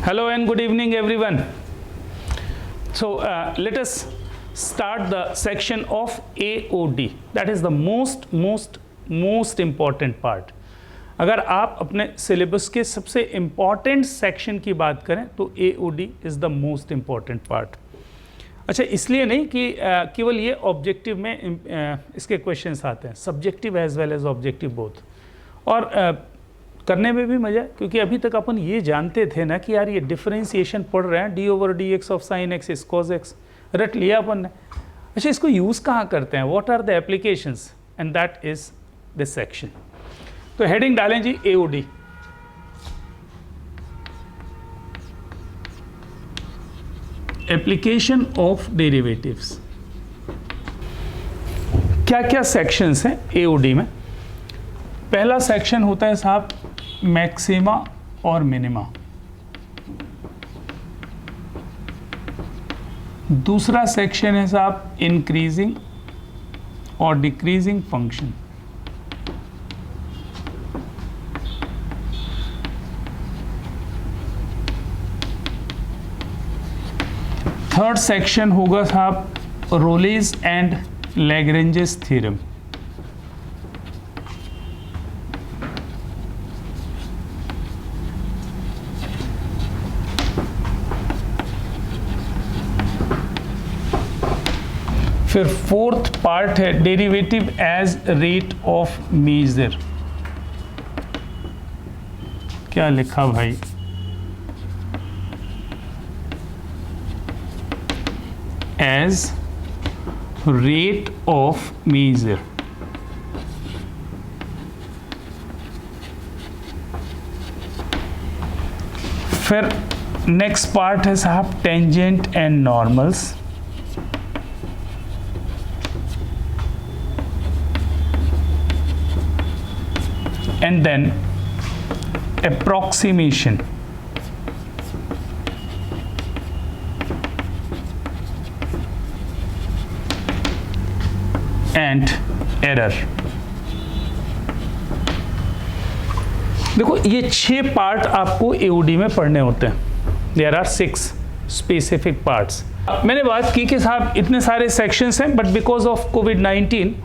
Hello and good evening everyone. So let us start the section of AOD. That is the most important part. अगर आप अपने syllabus के सबसे important section की बात करें तो AOD is the most important part. अच्छा, इसलिए नहीं कि केवल ये ऑब्जेक्टिव में इसके क्वेश्चंस आते हैं, subjective as well as objective both. और करने में भी मज़ा, क्योंकि अभी तक अपन ये जानते थे ना कि यार ये डिफरेंशिएशन पढ़ रहे हैं, d/dx of sine x is cos x, रट लिया अपन ने. अच्छा, इसको यूज़ कहाँ करते हैं, what are the applications, and that is this section. तो हेडिंग डालें जी AOD. Application of derivatives. क्या क्या सेक्शंस हैं AOD में. पहला सेक्शन होता है साहब मैक्सिमा और मिनिमा. दूसरा सेक्शन है साहब इंक्रीजिंग और डिक्रीजिंग फंक्शन. थर्ड सेक्शन होगा साहब रोलेज एंड लैग्रेंजेस थ्योरम. फिर फोर्थ पार्ट है derivative as rate of measure. क्या लिखा भाई, एज रेट ऑफ मेजर. फिर नेक्स्ट पार्ट है साहब tangent and normals. And then approximation. And error. देखो, ये 6 पार्ट आपको AOD में पढ़ने होते हैं. There are 6 specific parts. मैंने बात की कि साहब इतने सारे सेक्शंस हैं, but because of covid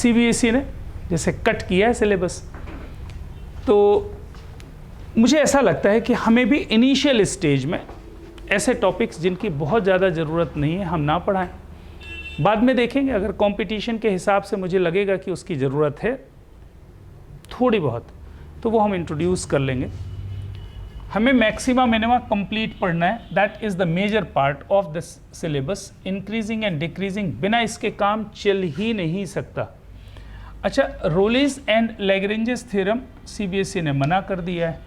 CBSE ने जैसे कट किया है सिलेबस, तो मुझे ऐसा लगता है कि हमें भी इनिशियल स्टेज में ऐसे टॉपिक्स जिनकी बहुत ज़्यादा ज़रूरत नहीं है हम ना पढ़ाएं. बाद में देखेंगे, अगर कंपटीशन के हिसाब से मुझे लगेगा कि उसकी ज़रूरत है थोड़ी बहुत, तो वो हम इंट्रोड्यूस कर लेंगे. हमें मैक्सिमा मिनिमा कंप्लीट पढ़ना है. That is the major part of the syllabus. Increasing and decreasing बिना इसके काम चल ही नहीं सकता. अच्छा, Rolle's and Lagrange's theorem CBSE ने मना कर दिया है.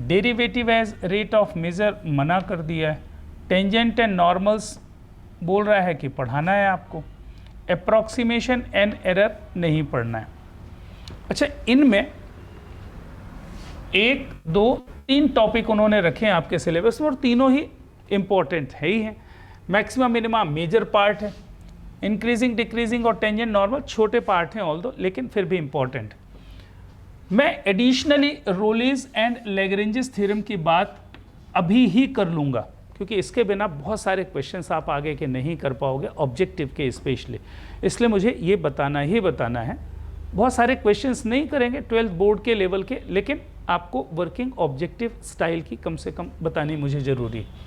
Derivative as rate of measure मना कर दिया है. टेंजेंट एंड नॉर्मल्स बोल रहा है कि पढ़ाना है आपको. अप्रॉक्सीमेशन एंड एरर नहीं पढ़ना है. अच्छा, इनमें 1, 2, 3 टॉपिक उन्होंने रखे हैं आपके सिलेबस में, और तीनों ही इम्पोर्टेंट है ही हैं. मैक्सिमम मिनिमा मेजर पार्ट है. इंक्रीजिंग डिक्रीजिंग और टेंजेंट नॉर्मल छोटे पार्ट हैं ऑल्दो, लेकिन फिर भी इंपॉर्टेंट. मैं additionally Rolle's and Lagrange's theorem की बात अभी ही कर लूँगा, क्योंकि इसके बिना बहुत सारे क्वेश्चंस आप आगे के नहीं कर पाओगे, ऑब्जेक्टिव के स्पेशली. इसलिए मुझे ये बताना ही बताना है. बहुत सारे क्वेश्चंस नहीं करेंगे 12th बोर्ड के लेवल के, लेकिन आपको वर्किंग ऑब्जेक्टिव स्टाइल की कम से कम बतानी मुझे ज़रूरी है.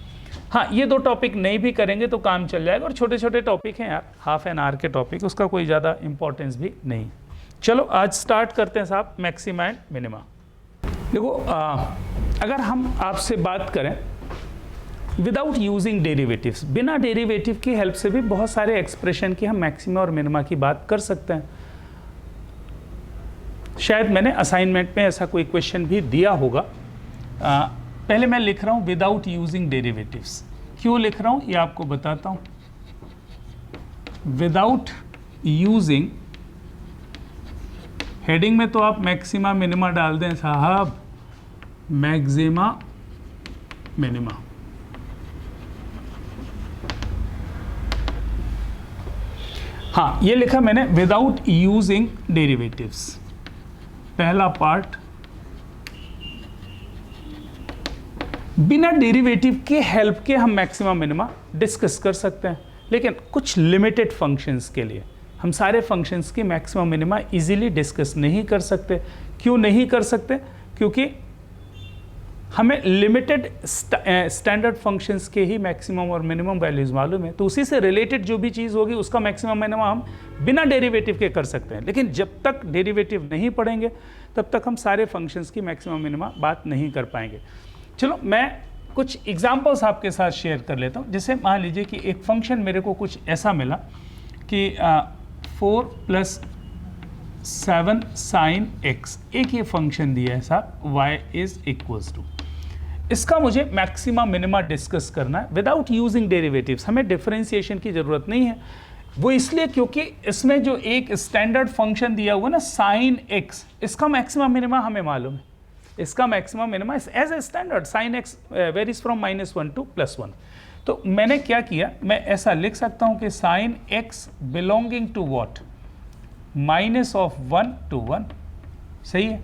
हाँ, ये 2 टॉपिक नहीं भी करेंगे तो काम चल जाएगा, और छोटे छोटे टॉपिक हैं यार, हाफ एन आवर के टॉपिक, उसका कोई ज़्यादा इंपॉर्टेंस भी नहीं. चलो आज स्टार्ट करते हैं साहब मैक्सिमा एंड मिनिमा. देखो, अगर हम आपसे बात करें विदाउट यूजिंग डेरिवेटिव्स, बिना डेरिवेटिव की हेल्प से भी बहुत सारे एक्सप्रेशन की हम मैक्सिमा और मिनिमा की बात कर सकते हैं. शायद मैंने असाइनमेंट में ऐसा कोई क्वेश्चन भी दिया होगा. पहले मैं लिख रहा हूँ विदाउट यूजिंग डेरिवेटिव्स. क्यों लिख रहा हूँ ये आपको बताता हूँ. विदाउट यूजिंग, हेडिंग में तो आप मैक्सिमा मिनिमा डाल दें साहब, मैक्सिमा मिनिमा. हाँ, ये लिखा मैंने विदाउट यूजिंग डेरिवेटिव्स. पहला पार्ट बिना डेरिवेटिव के हेल्प के हम मैक्सिमा मिनिमा डिस्कस कर सकते हैं, लेकिन कुछ लिमिटेड फंक्शंस के लिए हम सारे फंक्शंस की मैक्सिमा मिनिमा इजीली डिस्कस नहीं कर सकते। क्यों नहीं कर सकते? क्योंकि हमें लिमिटेड स्टैंडर्ड फंक्शंस के ही मैक्सिमम और मिनिमम वैल्यूज मालूम है, तो उसी से रिलेटेड जो भी चीज़ होगी उसका मैक्सिमम मिनिमम हम बिना डेरिवेटिव के कर सकते हैं। लेकिन जब तक डेरिवेटिव नहीं पढ़ेंगे तब तक हम सारे फंक्शंस की मैक्सिमम मिनिमा बात नहीं कर पाएंगे। चलो मैं कुछ एग्जांपल्स आपके साथ शेयर कर लेता हूँ। जैसे मान लीजिए कि एक फंक्शन मेरे को कुछ ऐसा मिला कि 4 + 7 sin x, एक ये फंक्शन दिया है साहब y = इसका मुझे मैक्सिमा मिनिमा डिस्कस करना है विदाउट यूजिंग डेरिवेटिव्स। हमें डिफरेंशिएशन की ज़रूरत नहीं है, वो इसलिए क्योंकि इसमें जो एक स्टैंडर्ड फंक्शन दिया हुआ ना sin x, इसका मैक्सिमा मिनिमा हमें मालूम है। इसका maxima minima as a standard sin x varies from -1 to +1। तो मैंने क्या किया, मैं ऐसा लिख सकता हूँ कि sin x belonging to what, -1 to 1, सही है।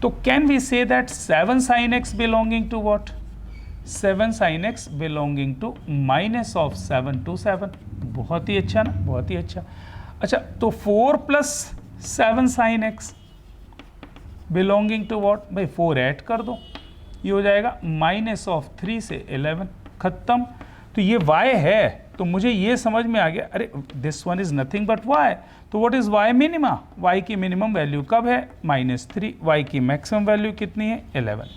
तो can we say that 7 sin x belonging to what, 7 sin x belonging to -7 to 7। बहुत ही अच्छा ना, बहुत ही अच्छा। अच्छा, तो 4 + 7 sin x belonging to what, भाई 4 ऐड कर दो, ये हो जाएगा -3 से 11, खत्म। तो ये y है, तो मुझे ये समझ में आ गया, अरे this one is nothing but y। तो what is y minima, y की मिनिमम वैल्यू कब है, -3, y की मैक्सिमम वैल्यू कितनी है, 11।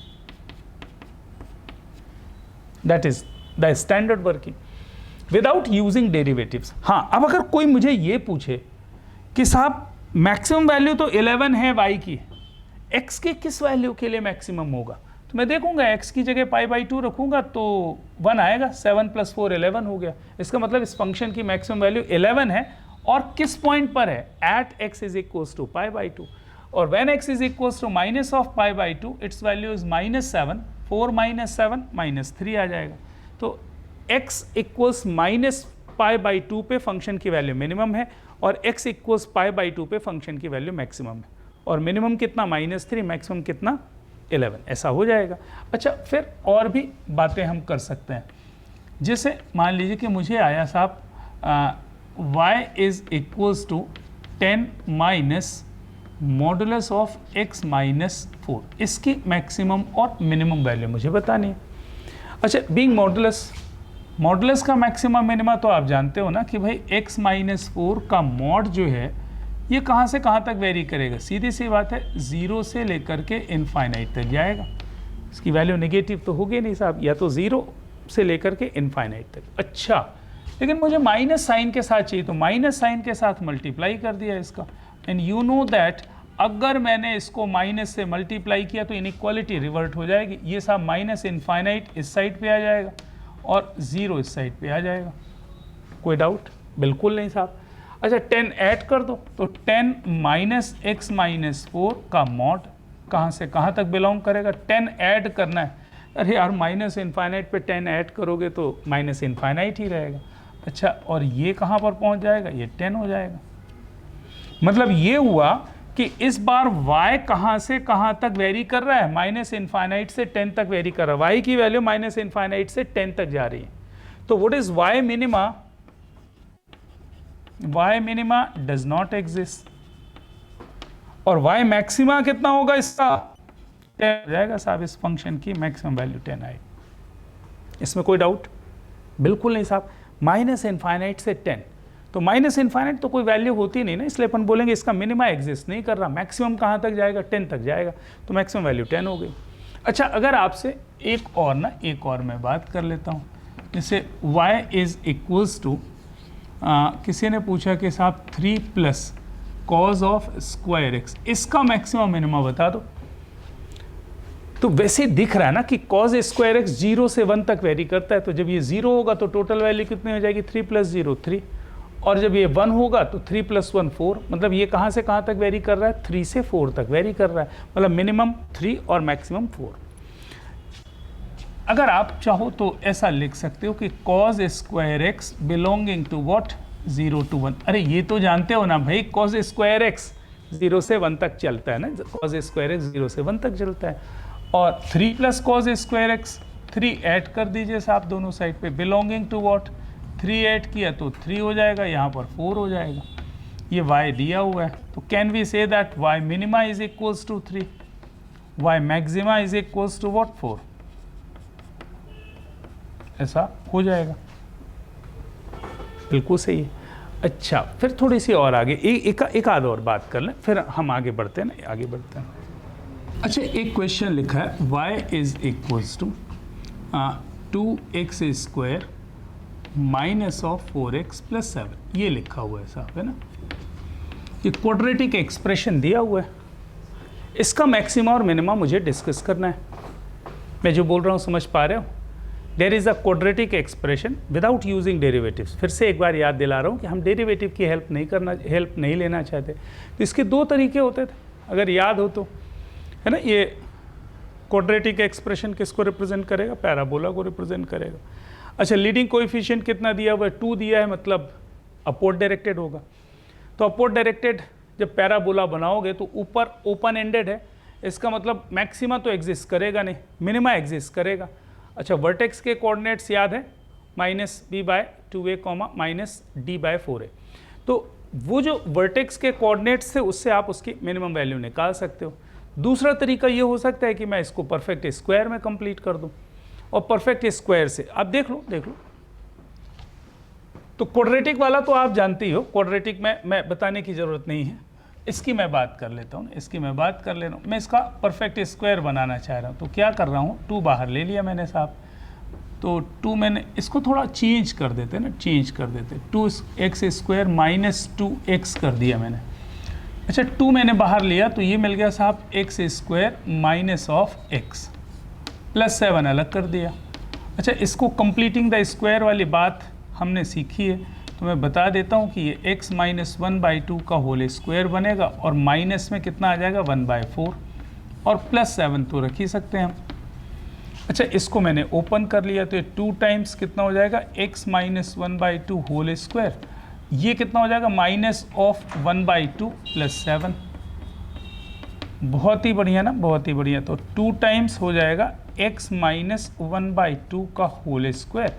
That is the standard working without using derivatives. हाँ, अब अगर कोई मुझे ये पूछे कि साहब मैक्सिमम वैल्यू तो 11 है y की, x के किस वैल्यू के लिए मैक्सिमम होगा, तो मैं देखूंगा x की जगह π/2 रखूंगा तो 1 आएगा, 7 + 4 11 हो गया। इसका मतलब इस फंक्शन की मैक्सिमम वैल्यू 11 है, और किस पॉइंट पर है, एट x = π/2। और when x = -π/2 it's value is -7, 4 - 7 -3 आ जाएगा। तो x = -π/2 पे फंक्शन की वैल्यू मिनिमम है, और x = π/2 पे फंक्शन की वैल्यू मैक्सिमम है। और मिनिमम कितना, -3, मैक्सिमम कितना, 11, ऐसा हो जाएगा। अच्छा, फिर और भी बातें हम कर सकते हैं। जैसे मान लीजिए कि मुझे आया साहब y = 10 मॉडुलस ऑफ x - 4, इसकी मैक्सिमम और मिनिमम वैल्यू मुझे बतानी है। अच्छा, बीइंग मॉडुलस का मैक्सिमम मिनिमा तो आप जानते हो ना कि भाई x - 4 का मॉड जो है ये कहाँ से कहाँ तक वेरी करेगा, सीधी सी बात है, 0 से लेकर के इनफाइनाइट तक जाएगा। इसकी वैल्यू नेगेटिव तो होगी नहीं साहब, या तो 0 से लेकर के इनफाइनाइट तक। अच्छा, लेकिन मुझे माइनस साइन के साथ चाहिए, तो माइनस साइन के साथ मल्टीप्लाई कर दिया इसका। एंड यू नो दैट अगर मैंने इसको माइनस से मल्टीप्लाई किया तो इनइक्वालिटी रिवर्ट हो जाएगी। ये साहब -इनफाइनाइट इस साइड पे आ जाएगा और 0 इस साइड पे आ जाएगा। कोई डाउट? बिल्कुल नहीं साहब। अच्छा, 10 ऐड कर दो, तो 10 - x - 4 का मॉड कहाँ से कहाँ तक बिलोंग करेगा, 10 ऐड करना है। अरे यार, -इनफाइनाइट पे 10 ऐड करोगे तो -इनफाइनाइट ही रहेगा। अच्छा, और ये कहाँ पर पहुँच जाएगा, ये 10 हो जाएगा। मतलब ये हुआ कि इस बार y कहाँ से कहाँ तक वेरी कर रहा है, -इनफाइनाइट से 10 तक वेरी कर रहा है। y की वैल्यू -इनफाइनाइट से 10 तक जा रही है। तो what is y minima, y minima does not exist. और y मैक्सिमा कितना होगा इसका, 10 हो जाएगा साहब। इस फंक्शन की मैक्सिमम वैल्यू 10 आएगी। इसमें कोई डाउट? बिल्कुल नहीं साहब। -इनफाइनाइट से 10, तो -इनफाइनाइट तो कोई वैल्यू होती नहीं ना, इसलिए अपन बोलेंगे इसका मिनिमा एग्जिस्ट नहीं कर रहा। मैक्सिमम कहाँ तक जाएगा, 10 तक जाएगा, तो मैक्सिमम वैल्यू 10 हो गई। अच्छा, अगर आपसे एक और मैं बात कर लेता हूँ। जैसे y = किसी ने पूछा कि साहब 3 + cos ऑफ स्क्वायर x, इसका मैक्सिमम मिनिमा बता दो। तो वैसे दिख रहा है ना कि cos स्क्वायर x 0 से 1 तक वेरी करता है। तो जब ये 0 होगा तो टोटल वैल्यू कितनी हो जाएगी, 3 + 0 3, और जब ये 1 होगा तो 3 + 1 4। मतलब ये कहाँ से कहाँ तक वेरी कर रहा है, 3 से 4 तक वेरी कर रहा है। मतलब मिनिमम 3 और मैक्सिमम 4। अगर आप चाहो तो ऐसा लिख सकते हो कि cos square x belonging to what, 0 to 1। अरे ये तो जानते हो ना भाई, cos स्क्वायर x 0 से 1 तक चलता है ना, cos स्क्वायर x 0 से 1 तक चलता है। और 3 + cos स्क्वायर x 3 ऐड कर दीजिए साहब दोनों साइड पे, बिलोंगिंग टू व्हाट, 3 ऐड किया तो 3 हो जाएगा, यहाँ पर 4 हो जाएगा, ये y दिया हुआ है। तो can we say that y minima is equals to 3, y maxima is equals to what 4, ऐसा हो जाएगा, बिल्कुल सही है। अच्छा, फिर थोड़ी सी और आगे एक आध और बात कर लें, फिर हम आगे बढ़ते हैं ना, आगे बढ़ते हैं। अच्छा, एक क्वेश्चन लिखा है y is equals to 2x square minus of 4x plus 7, ये लिखा हुआ है साहब, है ना। ये क्वाड्रेटिक एक्सप्रेशन दिया हुआ है, इसका मैक्सिमा और मिनिमा मुझे डिस्कस करना है। मैं जो बोल रहा हूँ समझ पा रहे हो? There is a quadratic expression without using derivatives. फिर से एक बार याद दिला रहा हूँ कि हम डेरिवेटिव की हेल्प नहीं लेना चाहते। तो इसके 2 तरीके होते थे, अगर याद हो तो, है ना। ये क्वाड्रेटिक एक्सप्रेशन किसको रिप्रेजेंट करेगा? पैराबोला को रिप्रेजेंट करेगा। अच्छा, लीडिंग कोएफिशिएंट कितना दिया हुआ है? 2 दिया है, मतलब अपवर्ड डायरेक्टेड होगा। तो अपवर्ड डायरेक्टेड जब पैराबोला बनाओगे तो ऊपर ओपन एंडेड है, इसका मतलब मैक्सिमा तो एग्जिस्ट करेगा नहीं, मिनिमा एग्जिस्ट करेगा। अच्छा, वर्टेक्स के कोऑर्डिनेट्स याद है, -b/2a, -d/4a। तो वो जो वर्टेक्स के कोऑर्डिनेट्स थे उससे आप उसकी मिनिमम वैल्यू निकाल सकते हो। दूसरा तरीका ये हो सकता है कि मैं इसको परफेक्ट स्क्वायर में कंप्लीट कर दूं, और परफेक्ट स्क्वायर से आप देख लो। तो क्वाड्रेटिक वाला तो आप जानते ही हो, क्वाड्रेटिक में मैं बताने की ज़रूरत नहीं है, इसकी मैं बात कर लेता हूँ, इसकी मैं बात कर ले रहा हूँ। मैं इसका परफेक्ट स्क्वायर बनाना चाह रहा हूँ, तो क्या कर रहा हूँ, 2 बाहर ले लिया मैंने साहब। तो 2 मैंने इसको थोड़ा चेंज कर देते ना, चेंज कर देते, 2x स्क्वायर माइनस 2x कर दिया मैंने। अच्छा, 2 मैंने बाहर लिया तो ये मिल गया साहब x square minus of x plus 7 अलग कर दिया। अच्छा, इसको कंप्लीटिंग द स्क्वायर वाली बात हमने सीखी है, तो मैं बता देता हूँ कि ये x माइनस 1/2 का होल स्क्वायर बनेगा, और माइनस में कितना आ जाएगा 1/4, और प्लस 7 तो रख ही सकते हैं हम। अच्छा, इसको मैंने ओपन कर लिया तो ये 2 टाइम्स कितना हो जाएगा, x माइनस 1/2 होल स्क्वायर, ये कितना हो जाएगा माइनस ऑफ 1/2 प्लस 7। बहुत ही बढ़िया ना, बहुत ही बढ़िया। तो 2 टाइम्स हो जाएगा x माइनस 1/2 का होल स्क्वायर,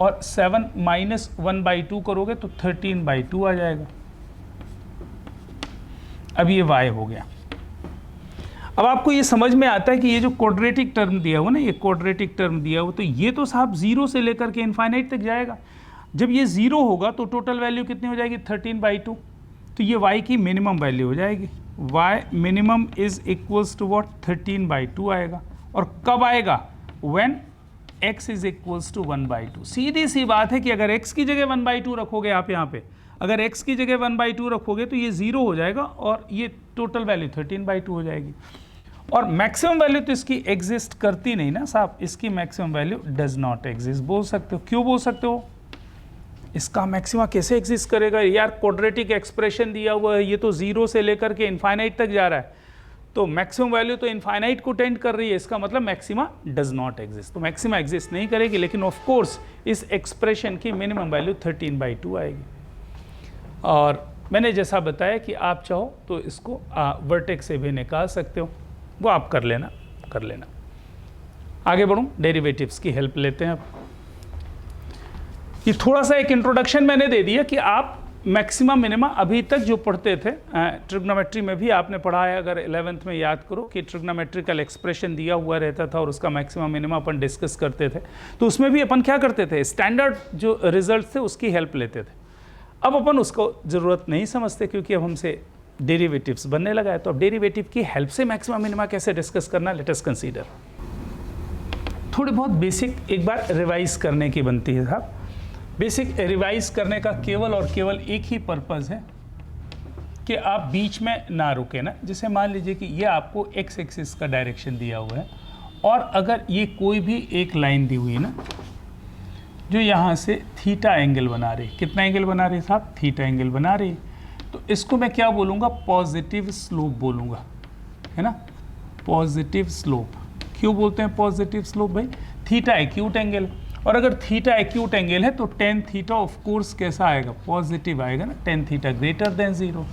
और 7 माइनस 1/2 करोगे तो 13/2 आ जाएगा। अब ये y हो गया। अब आपको ये समझ में आता है कि ये जो क्वाड्रेटिक टर्म दिया हुआ ना, ये क्वाड्रेटिक टर्म दिया हुआ, तो ये तो साहब 0 से लेकर के इनफाइनाइट तक जाएगा। जब ये 0 होगा तो टोटल वैल्यू कितनी हो जाएगी, 13/2। तो ये y की मिनिमम वैल्यू हो जाएगी, y minimum is equals to what, 13/2 आएगा। और कब आएगा, when x is equals to 1/2। सीधी सी बात है कि अगर x की जगह 1/2 रखोगे आप यहाँ पे, अगर x की जगह 1/2 रखोगे तो ये 0 हो जाएगा, और ये टोटल वैल्यू 13/2 हो जाएगी। और मैक्सिमम वैल्यू तो इसकी एग्जिस्ट करती नहीं ना साहब, इसकी maximum value does not exist. बोल सकते हो, क्यों बोल सकते हो, इसका मैक्सिमा कैसे एग्जिस्ट करेगा यार, क्वाड्रेटिक एक्सप्रेशन दिया हुआ है, ये तो 0 से लेकर के इनफाइनाइट तक जा रहा है, तो मैक्सिमम वैल्यू तो इनफाइनाइट को टेंड कर रही है, इसका मतलब मैक्सिमा डज नॉट एग्जिस्ट। तो मैक्सिमा एग्जिस्ट नहीं करेगी, लेकिन ऑफ कोर्स इस एक्सप्रेशन की मिनिमम वैल्यू 13/2 आएगी। और मैंने जैसा बताया कि आप चाहो तो इसको वर्टेक्स से भी निकाल सकते हो, वो आप कर लेना। आगे बढ़ूँ, डेरिवेटिव्स की हेल्प लेते हैं अब। ये थोड़ा सा एक इंट्रोडक्शन मैंने दे दिया कि आप मैक्सिमा मिनिमा अभी तक जो पढ़ते थे, ट्रिग्नोमेट्री में भी आपने पढ़ा है, अगर 11th में याद करो कि ट्रिग्नोमेट्रिकल एक्सप्रेशन दिया हुआ रहता था और उसका मैक्सिमा मिनिमा अपन डिस्कस करते थे, तो उसमें भी अपन क्या करते थे, स्टैंडर्ड जो रिजल्ट थे उसकी हेल्प लेते थे। अब अपन उसको ज़रूरत नहीं समझते, क्योंकि अब हमसे डेरिवेटिव्स बनने लगा है, तो अब डेरिवेटिव की हेल्प से मैक्सिमा मिनिमा कैसे डिस्कस करना, लेट अस कंसीडर। थोड़ी बहुत बेसिक एक बार रिवाइज करने की बनती है साहब। बेसिक रिवाइज करने का केवल और केवल एक ही पर्पज़ है कि आप बीच में ना रुके ना। जैसे मान लीजिए कि ये आपको एक्स एक्सिस का डायरेक्शन दिया हुआ है, और अगर ये कोई भी एक लाइन दी हुई है ना, जो यहाँ से थीटा एंगल बना रही है, कितना एंगल बना रही है साहब, थीटा एंगल बना रही है, तो इसको मैं क्या बोलूँगा, पॉजिटिव स्लोप बोलूँगा, है ना, पॉजिटिव स्लोप। क्यों बोलते हैं पॉजिटिव स्लोप भाई, थीटा एक्यूट एंगल, और अगर थीटा एक्यूट एंगल है तो टेन थीटा ऑफ कोर्स कैसा आएगा, पॉजिटिव आएगा ना, टेन थीटा ग्रेटर देन 0।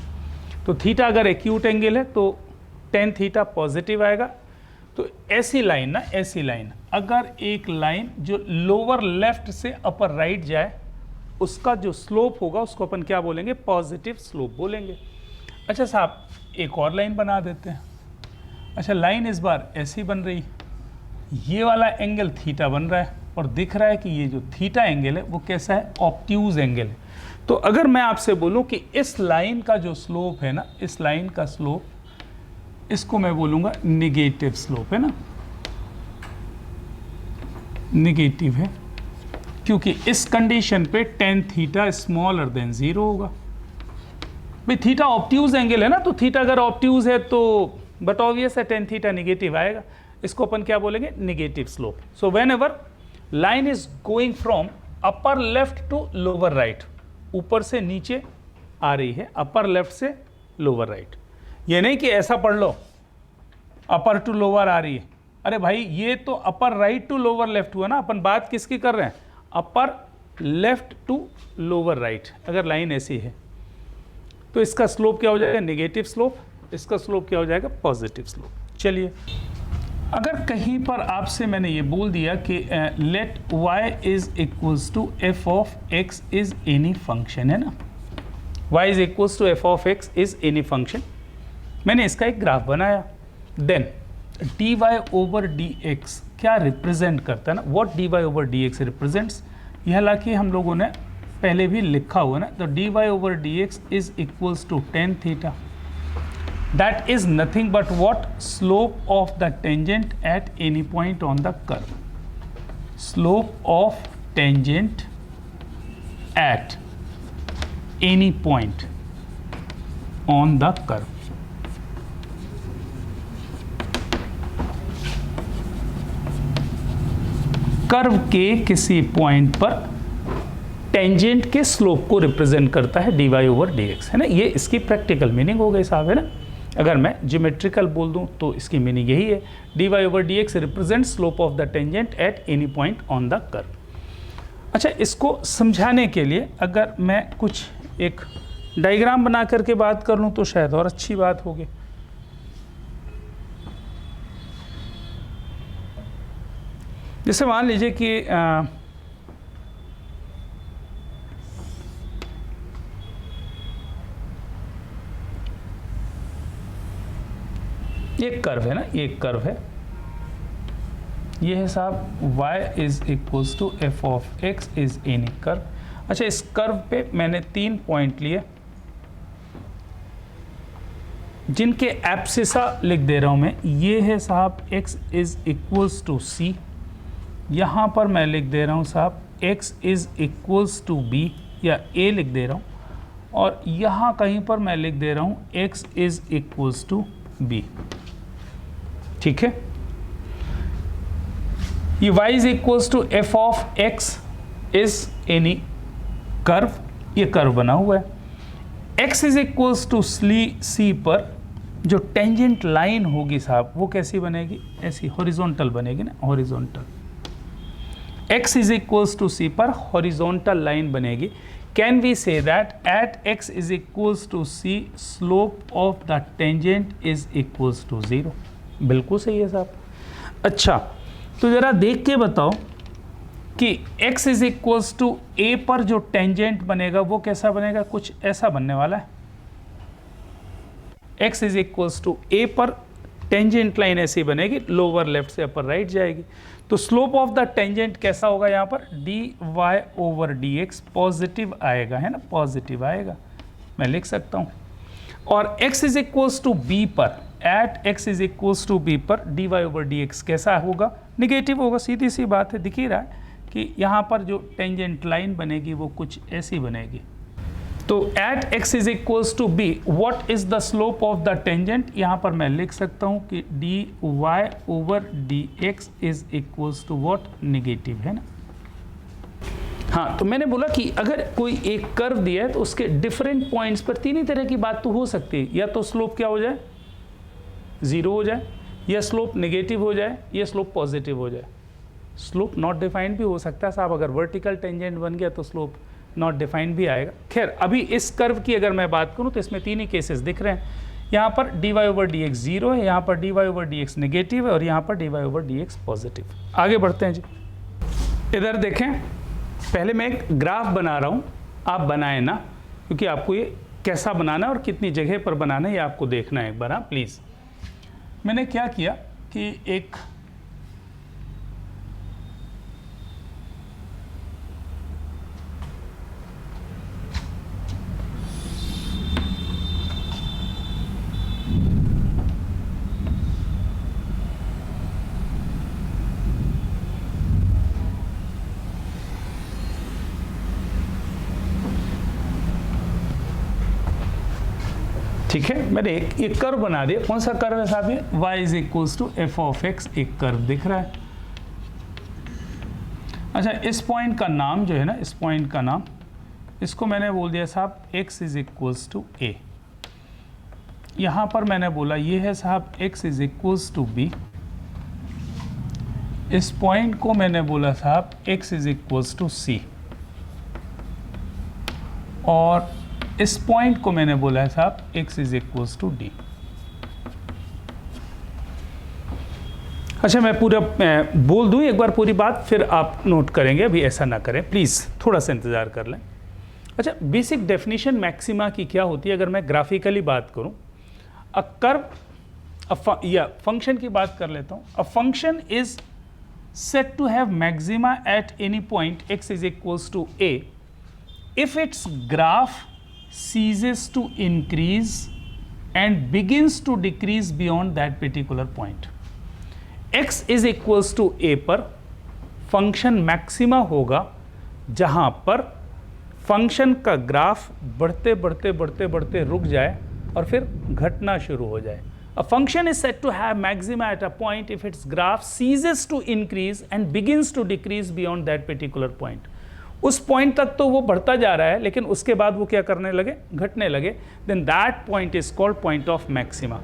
तो थीटा अगर एक्यूट एंगल है तो टेन थीटा पॉजिटिव आएगा। तो ऐसी लाइन ना, ऐसी लाइन अगर एक लाइन जो लोअर लेफ्ट से अपर राइट जाए, उसका जो स्लोप होगा उसको अपन क्या बोलेंगे? पॉजिटिव स्लोप बोलेंगे। अच्छा साहब, एक और लाइन बना देते हैं। अच्छा, लाइन इस बार ऐसी बन रही, ये वाला एंगल थीटा बन रहा है और दिख रहा है कि ये जो थीटा एंगल है वो कैसा है? ऑब्ट्यूज एंगल है। तो अगर मैं आपसे बोलूं कि इस लाइन का जो स्लोप है ना, इस लाइन का स्लोप, इसको मैं बोलूंगा निगेटिव स्लोप है ना, निगेटिव है, क्योंकि इस कंडीशन पे टेन थीटा स्मॉलर देन 0 होगा। भाई थीटा ऑब्ट्यूज एंगल है ना, तो थीटा अगर ऑब्ट्यूज है तो बट ऑब्वियस है टेन थीटा निगेटिव आएगा। इसको अपन क्या बोलेंगे? Negative slope. So whenever line is going from upper left to lower right, ऊपर से नीचे आ रही है, अपर लेफ्ट से लोअर राइट। ये नहीं कि ऐसा पढ़ लो अपर टू लोअर आ रही है। अरे भाई ये तो upper right to lower left हुआ ना, अपन बात किसकी कर रहे हैं? Upper left to lower right. अगर लाइन ऐसी है तो इसका स्लोप क्या हो जाएगा? Negative slope. इसका स्लोप क्या हो जाएगा? Positive slope. चलिए, अगर कहीं पर आपसे मैंने ये बोल दिया कि let y is equals to f of x is any function, है ना, y is equals to f of x is any function, मैंने इसका एक ग्राफ बनाया, देन dy ओवर dx क्या रिप्रेजेंट करता है ना, what dy over dx represents, यह हालांकि हम लोगों ने पहले भी लिखा हुआ ना, तो dy over dx is equals to tan theta, that is nothing but what? Slope of the tangent at any point on the curve. Slope of tangent at any point on the curve. Curve के किसी point पर tangent के slope को represent करता है dy over dx, है ना। ये इसकी प्रैक्टिकल मीनिंग हो गई साहब, है ना। अगर मैं ज्योमेट्रिकल बोल दूं तो इसकी मीनिंग यही है, dy over dx represent slope of the tangent at any point on the curve. अच्छा, इसको समझाने के लिए अगर मैं कुछ एक डायग्राम बना करके बात कर लूं तो शायद और अच्छी बात होगी। जैसे मान लीजिए कि एक कर्व है ना, ये एक कर्व है, ये है साहब y is equals to f of x is any curve. अच्छा, इस कर्व पे मैंने 3 पॉइंट लिए जिनके एब्सिसा लिख दे रहा हूं मैं। ये है साहब x is equals to c, यहाँ पर मैं लिख दे रहा हूँ साहब x is equals to b या a लिख दे रहा हूँ, और यहाँ कहीं पर मैं लिख दे रहा हूँ x is equals to b। ठीक है, ये y is equals to f of x is any curve, ये कर्व बना हुआ है। x is equals to c पर जो टेंजेंट लाइन होगी साहब वो कैसी बनेगी? ऐसी हॉरिजॉन्टल बनेगी ना, horizontal. x is equals to c पर हॉरिजॉन्टल लाइन बनेगी। Can we say that at x is equals to c slope of the tangent is equals to 0? बिल्कुल सही है साहब। अच्छा, तो जरा देख के बताओ कि x is equals to a पर जो टेंजेंट बनेगा वो कैसा बनेगा? कुछ ऐसा बनने वाला है। x is equals to a पर टेंजेंट लाइन ऐसी बनेगी, लोअर लेफ्ट से अपर राइट जाएगी। तो स्लोप ऑफ द टेंजेंट कैसा होगा? यहाँ पर dy ओवर dx पॉजिटिव आएगा, है ना, पॉजिटिव आएगा, मैं लिख सकता हूँ। और x is equals to b पर, at x is equals to b पर dy ओवर dx कैसा होगा? निगेटिव होगा, सीधी सी बात है। दिख ही रहा है कि यहाँ पर जो टेंजेंट लाइन बनेगी वो कुछ ऐसी बनेगी। तो at x is equals to b what is the slope of the tangent? यहाँ पर मैं लिख सकता हूँ कि dy over dx is equals to what? Negative, है ना। हाँ, तो मैंने बोला कि अगर कोई एक कर्व दिया है तो उसके डिफरेंट पॉइंट्स पर तीन ही तरह की बात तो हो सकती है। या तो स्लोप क्या हो जाए? 0 हो जाए, या स्लोप नेगेटिव हो जाए, या स्लोप पॉजिटिव हो जाए। स्लोप नॉट डिफाइंड भी हो सकता है साहब, अगर वर्टिकल टेंजेंट बन गया तो स्लोप नॉट डिफाइंड भी आएगा। खैर, अभी इस कर्व की अगर मैं बात करूं तो इसमें तीन ही केसेस दिख रहे हैं। यहाँ पर dy over D x zero है, यहाँ पर dy over D x negative है और यहाँ पर dy over D x positive. आगे बढ़ते हैं जी। इधर देखें, पहले मैं एक ग्राफ बना रहा हूँ, आप बनाएं ना, क्योंकि आपको ये कैसा बनाना है और कितनी जगह पर बनाना है ये आपको देखना है एक बार। हाँ प्लीज़। मैंने क्या किया कि एक ठीक है, मैंने एक कर्व बना दिया। कौन सा कर्व है साहब? ये y is equals to f of x, एक कर्व दिख रहा है। अच्छा, इस पॉइंट का नाम जो है ना, इस पॉइंट का नाम, इसको मैंने बोल दिया साहब x is equals to a. यहाँ पर मैंने बोला ये है साहब x is equals to b. इस पॉइंट को मैंने बोला साहब x is equals to c, और इस पॉइंट को मैंने बोला है साहब x is equals to d. अच्छा, मैं पूरा बोल दूं एक बार पूरी बात, फिर आप नोट करेंगे, अभी ऐसा ना करें प्लीज़, थोड़ा सा इंतज़ार कर लें। अच्छा, बेसिक डेफिनेशन मैक्सिमा की क्या होती है अगर मैं ग्राफिकली बात करूं? अ कर्व या फंक्शन की बात कर लेता हूं। A function is set to have maxima at any point x is equals to a if its graph ceases to increase and begins to decrease beyond that particular point. x is equals to a पर function maxima होगा जहां पर function का graph बढ़ते बढ़ते बढ़ते बढ़ते रुक जाए और फिर घटना शुरू हो जाए। A function is said to have maxima at a point if its graph ceases to increase and begins to decrease beyond that particular point. उस पॉइंट तक तो वो बढ़ता जा रहा है, लेकिन उसके बाद वो क्या करने लगे? घटने लगे। Then that point is called point of maxima.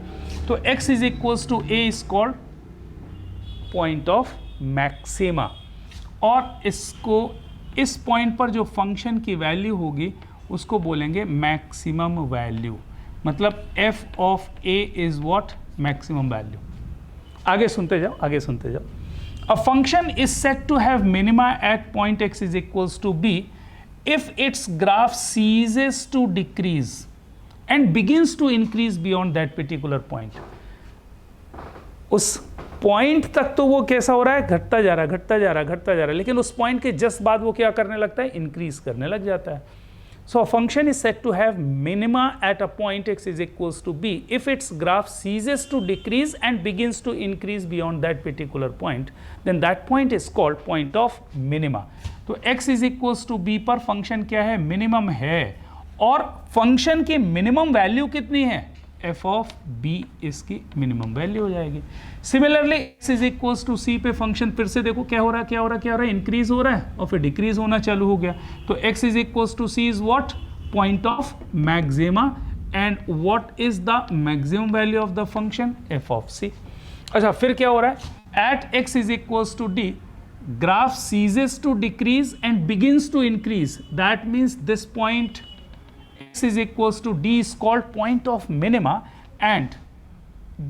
तो x is equals to a is called point of maxima, और इसको इस पॉइंट पर जो फंक्शन की वैल्यू होगी उसको बोलेंगे मैक्सिमम वैल्यू। मतलब f of a is what? Maximum value. आगे सुनते जाओ, आगे सुनते जाओ। A function is said to have minima at point x is equals to b if its graph ceases to decrease and begins to increase beyond that particular point. उस point तक तो वो कैसा हो रहा है? घटता जा रहा है, घटता जा रहा है, घटता जा रहा है, लेकिन उस पॉइंट के जस्ट बाद वो क्या करने लगता है? इंक्रीज करने लग जाता है। So a function is said to have minima at a point x is equals to b if its graph ceases to decrease and begins to increase beyond that particular point, then that point is called point of minima. तो x is equals to b पर function क्या है? Minimum है, और function की minimum value कितनी है? f of b इसकी मिनिमम वैल्यू हो जाएगी। Similarly x is equals to c पे फंक्शन फिर से देखो क्या हो रहा है, क्या हो रहा है, क्या हो रहा है? इंक्रीज हो रहा है और फिर डिक्रीज होना चालू हो गया। तो x is equals to c is what? Point of maxima, and what is the maximum value of the function? f of c। अच्छा, फिर क्या हो रहा है? At x is equals to d graph ceases to decrease and begins to increase. That means this point x is equals to d is called point of minima, and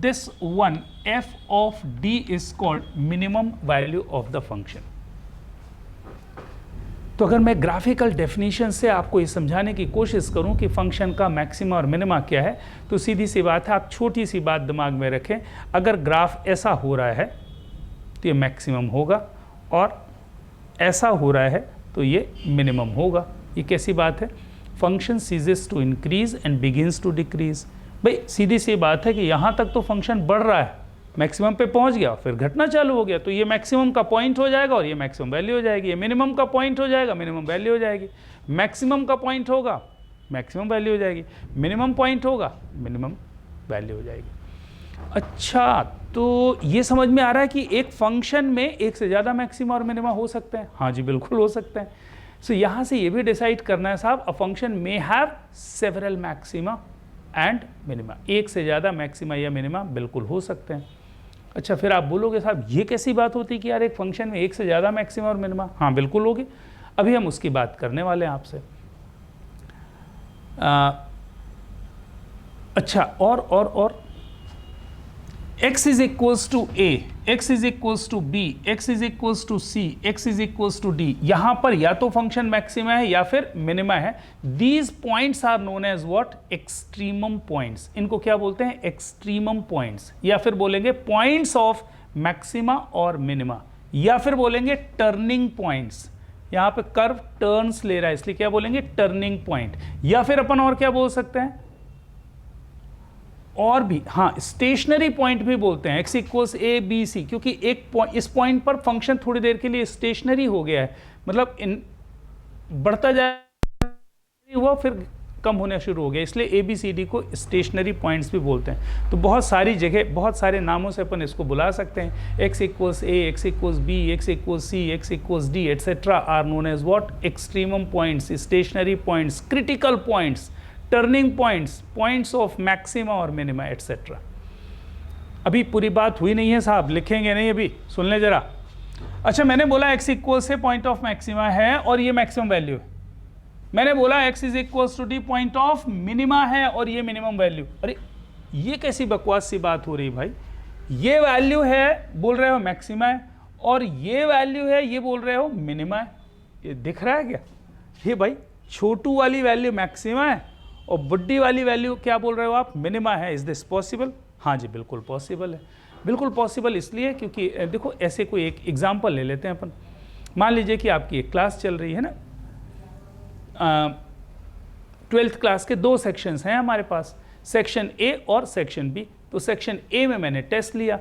this one f of d is called minimum value of the function. तो अगर मैं graphical definition से आपको ये समझाने की कोशिश करूं कि फंक्शन का मैक्सिमा और मिनिमा क्या है, तो सीधी सी बात है, आप छोटी सी बात दिमाग में रखें। अगर ग्राफ ऐसा हो रहा है तो ये मैक्सिमम होगा, और ऐसा हो रहा है तो ये मिनिमम होगा। ये कैसी बात है? Function ceases to increase and begins to decrease. भाई सीधी सी बात है कि यहाँ तक तो फंक्शन बढ़ रहा है, मैक्सिमम पे पहुँच गया, फिर घटना चालू हो गया, तो ये मैक्सिमम का पॉइंट हो जाएगा और ये मैक्सिमम वैल्यू हो जाएगी। ये मिनिमम का पॉइंट हो जाएगा, मिनिमम वैल्यू हो जाएगी। मैक्सिमम का पॉइंट होगा, मैक्सिमम वैल्यू हो जाएगी। मिनिमम पॉइंट होगा, मिनिमम वैल्यू हो जाएगी। अच्छा, तो ये समझ में आ रहा है कि एक फंक्शन में एक से ज़्यादा मैक्सिमा और मिनिमा हो सकते हैं? हाँ जी, बिल्कुल हो सकते हैं। सो यहाँ से ये भी डिसाइड करना है साहब, a function may have several maxima and minima. एक से ज़्यादा मैक्सिमा या मिनिमा बिल्कुल हो सकते हैं। अच्छा, फिर आप बोलोगे साहब ये कैसी बात होती है कि यार एक फंक्शन में एक से ज़्यादा मैक्सिमा और मिनिमा? हाँ बिल्कुल होगी, अभी हम उसकी बात करने वाले हैं आपसे। अच्छा, और x is equals to a, x is equals to b, x is equals to c, x is equals to d, यहां पर या तो फंक्शन मैक्सिमा है या फिर मिनिमा है. These points are known as what? Extremum points. इनको क्या बोलते हैं? एक्सट्रीमम पॉइंट्स, या फिर बोलेंगे पॉइंट्स ऑफ मैक्सिमा और मिनिमा, या फिर बोलेंगे टर्निंग पॉइंट्स. यहां पे कर्व टर्न्स ले रहा है इसलिए क्या बोलेंगे? Turning point. या फिर अपन और क्या बोल सकते हैं? और भी, हाँ, स्टेशनरी पॉइंट भी बोलते हैं. x equals a b c, क्योंकि एक पॉइंट, इस पॉइंट पर फंक्शन थोड़ी देर के लिए स्टेशनरी हो गया है, मतलब इन बढ़ता जाए हुआ फिर कम होना शुरू हो गया, इसलिए ए बी सी डी को स्टेशनरी पॉइंट्स भी बोलते हैं. तो बहुत सारी जगह बहुत सारे नामों से अपन इसको बुला सकते हैं. x equals a, x equals b, x equals c, x equals d etcetera are known as what? Extremum points, stationary points, critical points, turning points, points of maxima और मिनिमा एटसेट्रा. अभी पूरी बात हुई नहीं है साहब, लिखेंगे नहीं अभी, सुन ले जरा. अच्छा, मैंने बोला x equal c point of maxima है और ये मैक्सिमम वैल्यू है. मैंने बोला x is equals to d point of minima है और ये मिनिमम वैल्यू. अरे ये कैसी बकवास सी बात हो रही भाई? ये वैल्यू है बोल रहे हो मैक्सिमा है, और ये वैल्यू है ये बोल रहे हो मिनिमा है. ये दिख रहा है क्या? ये भाई छोटू वाली वैल्यू मैक्सिमा है और बड़ी वाली वैल्यू क्या बोल रहे हो आप? मिनिमा है. Is this possible? हाँ जी, बिल्कुल पॉसिबल है. बिल्कुल पॉसिबल इसलिए क्योंकि देखो, ऐसे कोई एक एग्जांपल ले लेते हैं अपन. मान लीजिए कि आपकी एक क्लास चल रही है ना, 12th क्लास के 2 सेक्शंस हैं हमारे पास, सेक्शन ए और सेक्शन बी. तो सेक्शन ए में मैंने टेस्ट लिया.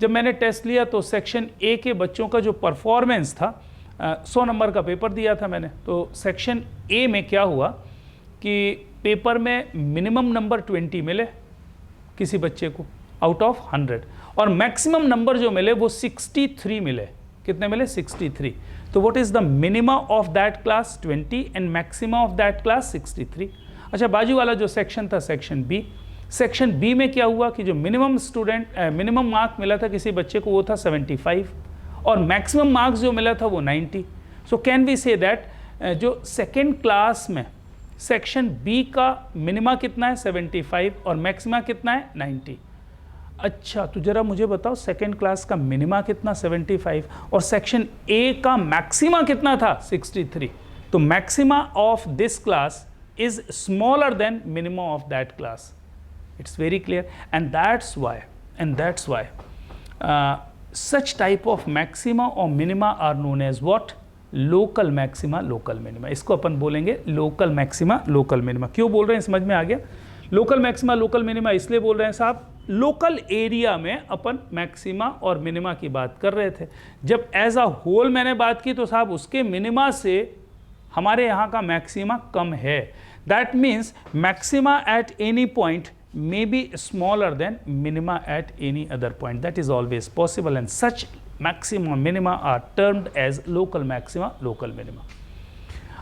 जब मैंने टेस्ट लिया तो सेक्शन ए के बच्चों का जो परफॉर्मेंस था, 100 नंबर का पेपर दिया था मैंने. तो सेक्शन ए में क्या हुआ कि पेपर में मिनिमम नंबर 20 मिले किसी बच्चे को आउट ऑफ 100, और मैक्सिमम नंबर जो मिले वो 63 मिले. कितने मिले? 63. तो what is the minima of that class? 20 and maxima of that class 63. अच्छा, बाजू वाला जो सेक्शन था सेक्शन बी, सेक्शन बी में क्या हुआ कि जो मिनिमम मार्क मिला था किसी बच्चे को वो था 75, और मैक्सिमम मार्क्स जो मिला था वो 90. So can we say that जो सेकेंड क्लास में सेक्शन बी का मिनिमा कितना है? 75, और मैक्सिमा कितना है? 90. अच्छा, तो जरा मुझे बताओ सेकेंड क्लास का मिनिमा कितना? 75, और सेक्शन ए का मैक्सिमा कितना था? 63. तो maxima of this class is smaller than minima of that class. It's very clear. And that's why such type of maxima or minima are known as what? Local maxima, local minima. इसको अपन बोलेंगे local maxima, local minima. क्यों बोल रहे हैं, समझ में आ गया? Local maxima, local minima इसलिए बोल रहे हैं साहब, लोकल एरिया में अपन मैक्सिमा और मिनिमा की बात कर रहे थे. जब एज अ होल मैंने बात की तो साहब उसके मिनिमा से हमारे यहाँ का मैक्सिमा कम है. That means maxima at any point may be smaller than minima at any other point. That is always possible, and such maxima minima are termed as local maxima, local minima.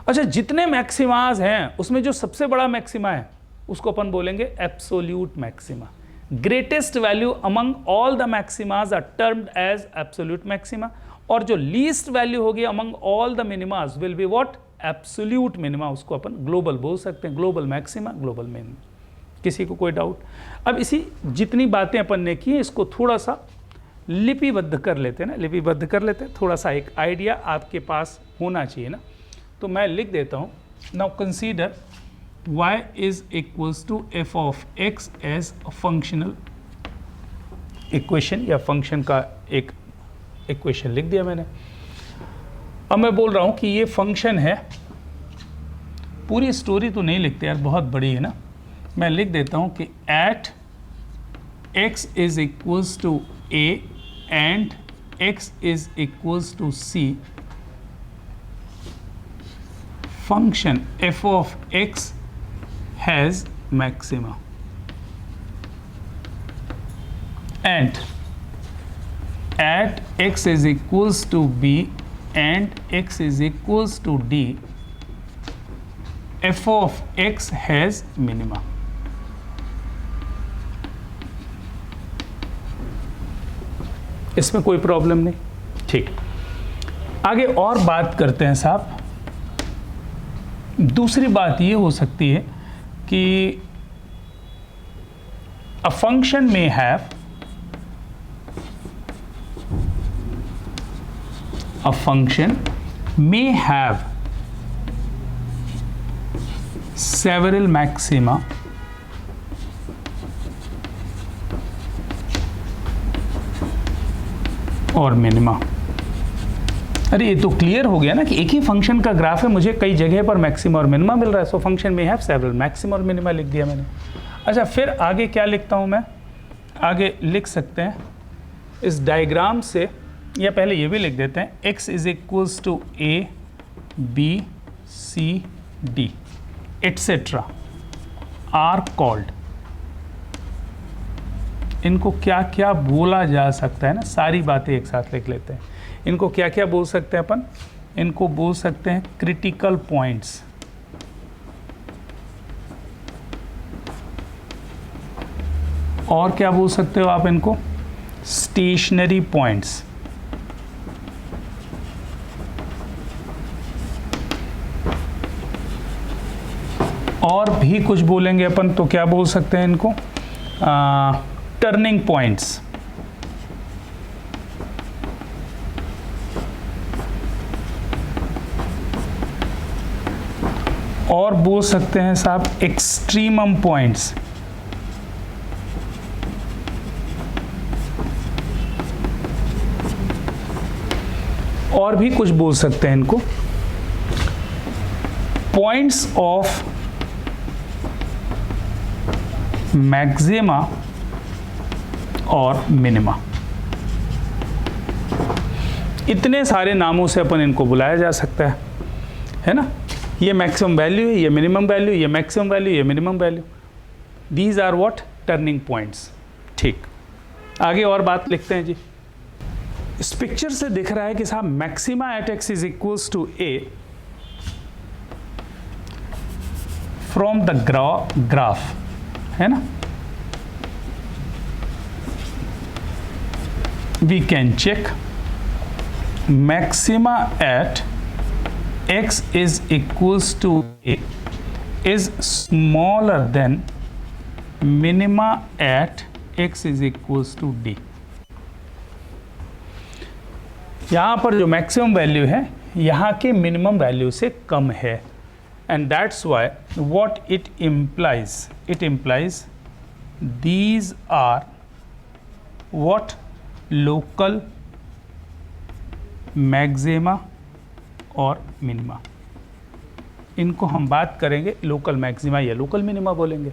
अच्छा, जितने मैक्सिमाज हैं उसमें जो सबसे बड़ा maxima है उसको अपन बोलेंगे absolute maxima. Greatest value among all the maximas are termed as absolute maxima, और जो लीस्ट वैल्यू होगी among all the minimas will be what? Absolute minima. उसको अपन ग्लोबल बोल सकते हैं, ग्लोबल मैक्सिमा, ग्लोबल मिनिमा. किसी को कोई डाउट? अब इसी जितनी बातें अपन ने की इसको थोड़ा सा लिपिबद्ध कर लेते हैं ना, लिपिबद्ध कर लेते हैं. थोड़ा सा एक आइडिया आपके पास होना चाहिए ना. तो मैं लिख देता हूँ. Now consider y is equals to f of x as functional equation, या फंक्शन का एक इक्वेशन लिख दिया मैंने. अब मैं बोल रहा हूँ कि ये फंक्शन है. पूरी स्टोरी तो नहीं लिखते यार, बहुत बड़ी है ना. मैं लिख देता हूं कि at x is equals to a and x is equals to c, function f of x has maxima, and at x is equals to b and x is equals to d, f of x has minima. इसमें कोई problem नहीं. ठीक, आगे और बात करते हैं साहब. दूसरी बात ये हो सकती है कि a function may have several maxima और मिनिमा। अरे ये तो क्लियर हो गया ना कि एक ही फंक्शन का ग्राफ है, मुझे कई जगह पर मैक्सिमा और मिनिमा मिल रहा है, सो फंक्शन में हैव सेवरल मैक्सिमा और मिनिमा लिख दिया मैंने। अच्छा, फिर आगे क्या लिखता हूँ मैं? आगे लिख सकते हैं इस डायग्राम से, या पहले ये भी लिख देते हैं, x is equals to a b c d etcetera are called, इनको क्या क्या बोला जा सकता है ना, सारी बातें एक साथ लिख लेते हैं। इनको क्या क्या बोल सकते हैं अपन? इनको बोल सकते हैं क्रिटिकल पॉइंट्स, और क्या बोल सकते हो आप इनको? Stationary points. और भी कुछ बोलेंगे अपन तो क्या बोल सकते हैं इनको? Turning points. और बोल सकते हैं साहब एक्सट्रीमम पॉइंट्स। और भी कुछ बोल सकते हैं इनको पॉइंट्स ऑफ मैक्सिमा और मिनिमा। इतने सारे नामों से अपन इनको बुलाया जा सकता है ना? ये मैक्सिमम वैल्यू है, ये मिनिमम वैल्यू, ये मैक्सिमम वैल्यू, ये minimum value. These are what? Turning points. ठीक, आगे और बात लिखते हैं जी। इस पिक्चर से दिख रहा है कि साहब maxima at x is equals to a from the graph, है ना? We can check maxima at x is equals to a is smaller than minima at x is equals to d। यहाँ पर जो मैक्सिमम वैल्यू है यहाँ के minimum value से कम है, and that's why what it implies these are what? local maxima और minima. इनको हम बात करेंगे लोकल मैक्सिमा या लोकल मिनिमा बोलेंगे।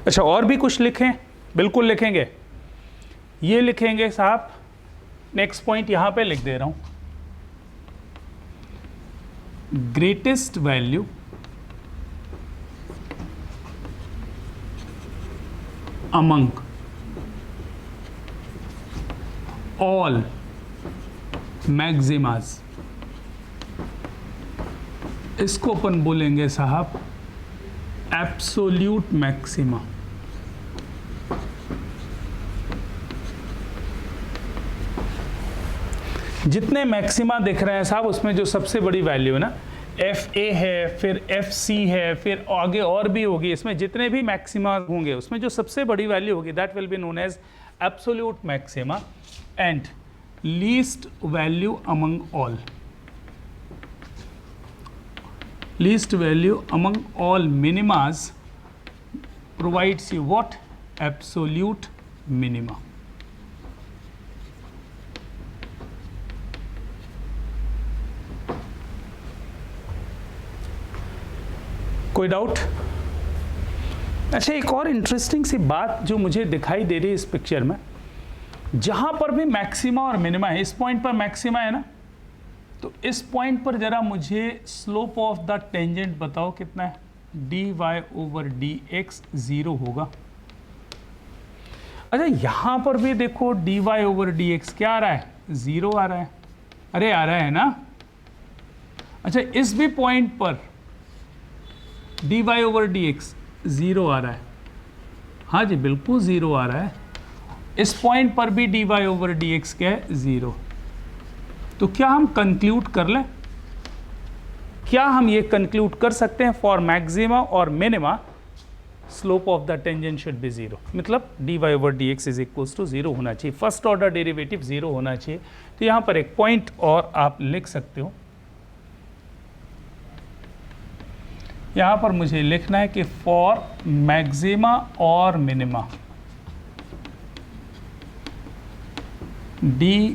अच्छा, और भी कुछ लिखें? बिल्कुल लिखेंगे। ये लिखेंगे साहब, नेक्स्ट पॉइंट यहां पे लिख दे रहा हूं, greatest value among all maxima, इसको अपन बोलेंगे साहब एब्सोल्यूट मैक्सिमा। जितने मैक्सिमा दिख रहे हैं साहब उसमें जो सबसे बड़ी वैल्यू है ना, एफ ए है, फिर एफ सी है, फिर आगे और भी होगी, इसमें जितने भी मैक्सिमा होंगे उसमें जो सबसे बड़ी वैल्यू होगी that will be known as absolute maxima and least value among all. Least value among all minimas provides you what? Absolute minima। कोई डाउट? अच्छा, एक और इंटरेस्टिंग सी बात जो मुझे दिखाई दे रही है इस पिक्चर में, जहां पर भी मैक्सिमा और मिनिमा है, इस पॉइंट पर मैक्सिमा है ना, तो इस पॉइंट पर जरा मुझे स्लोप ऑफ द टेंजेंट बताओ कितना है? dy ओवर dx 0 होगा। अच्छा, यहां पर भी देखो dy ओवर dx क्या आ रहा है? 0 आ रहा है। अरे आ रहा है ना? अच्छा, इस भी पॉइंट पर dy ओवर dx 0 आ रहा है। हाँ जी, बिल्कुल 0 आ रहा है। इस पॉइंट पर भी dy ओवर dx क्या है? 0। तो क्या हम कंक्लूड कर लें? क्या हम ये कंक्लूड कर सकते हैं फॉर मैक्सिमा और minima slope of the tangent should be zero, मतलब dy over dx is equals to zero होना चाहिए, फर्स्ट ऑर्डर डेरिवेटिव जीरो होना चाहिए। तो यहाँ पर एक पॉइंट और आप लिख सकते हो, यहाँ पर मुझे लिखना है कि फॉर मैक्सिमा और मिनिमा dy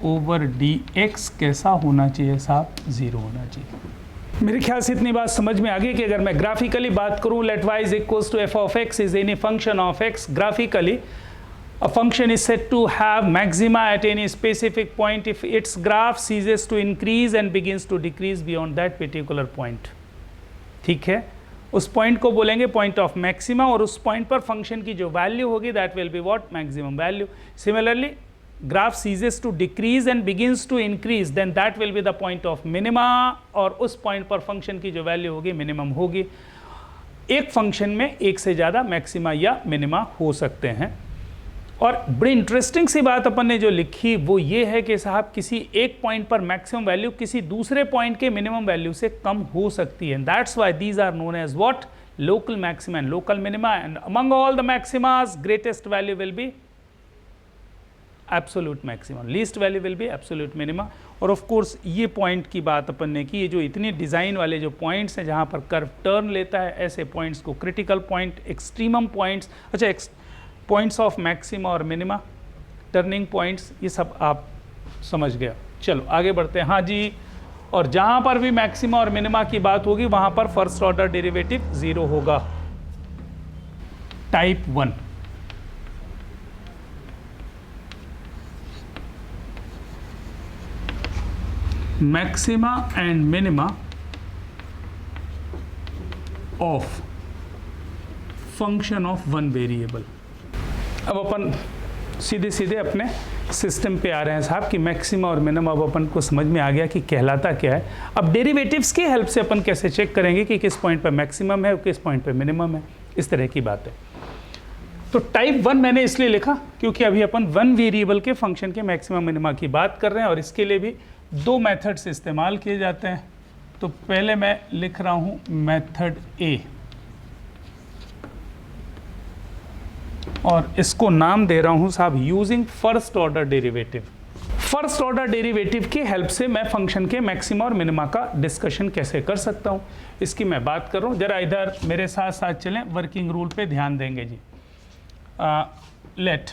ओवर dx कैसा होना चाहिए साहब, जीरो होना चाहिए। मेरे ख्याल से इतनी बात समझ में आ गई कि अगर मैं ग्राफिकली बात करूं, let y is equals to f of x is any function of x, graphically a function is said to have maxima at any specific point if its graph ceases to increase and begins to decrease beyond that particular point। ठीक है, उस point को बोलेंगे point of maxima, और उस point पर function की जो वैल्यू होगी that will be what, maximum value. Similarly graph ceases to decrease and begins to increase, then that will be the point of minima, और उस पॉइंट पर फंक्शन की जो वैल्यू होगी मिनिमम होगी। एक फंक्शन में एक से ज़्यादा मैक्सिमा या मिनिमा हो सकते हैं। और बड़ी इंटरेस्टिंग सी बात अपन ने जो लिखी वो ये है कि साहब किसी एक पॉइंट पर मैक्सिमम वैल्यू किसी दूसरे पॉइंट के मिनिमम वैल्यू से कम हो सकती है। That's why these are known as what, local maxima and local minima, and among all the maximas greatest value will be absolute maximum, least value will be absolute minima. और of course ये point की बात अपन ने की, ये जो इतनी design वाले जो पॉइंट्स हैं जहाँ पर कर्व टर्न लेता है, ऐसे पॉइंट्स को क्रिटिकल पॉइंट, एक्सट्रीमम पॉइंट्स, अच्छा पॉइंट्स ऑफ मैक्सिमा और मिनिमा, टर्निंग पॉइंट्स, ये सब आप समझ गए। चलो आगे बढ़ते हैं। हाँ जी, और जहाँ पर भी मैक्सिमा और मिनिमा की बात होगी वहाँ पर फर्स्ट ऑर्डर डेरिवेटिव जीरो होगा। Type 1, maxima and minima of function of one variable. अब अपन सीधे सीधे अपने सिस्टम पे आ रहे हैं साहब कि मैक्सिमा और मिनिमा अब अपन को समझ में आ गया कि कहलाता क्या है। अब डेरिवेटिव्स की हेल्प से अपन कैसे चेक करेंगे कि किस पॉइंट पे मैक्सिमम है और किस पॉइंट पे मिनिमम है, इस तरह की बात है। तो टाइप 1 मैंने इसलिए लिखा क्योंकि अभी अपन वन वेरिएबल के फंक्शन के मैक्सिमम मिनिमा की बात कर रहे हैं और इसके लिए भी दो मेथड्स इस्तेमाल किए जाते हैं। तो पहले मैं लिख रहा हूँ मेथड ए, और इसको नाम दे रहा हूं साहब using first order derivative. First order derivative की हेल्प से मैं फंक्शन के मैक्सिमा और मिनिमा का डिस्कशन कैसे कर सकता हूं, इसकी मैं बात कर रहा हूं। जरा इधर मेरे साथ साथ चलें, वर्किंग रूल पे ध्यान देंगे जी। Let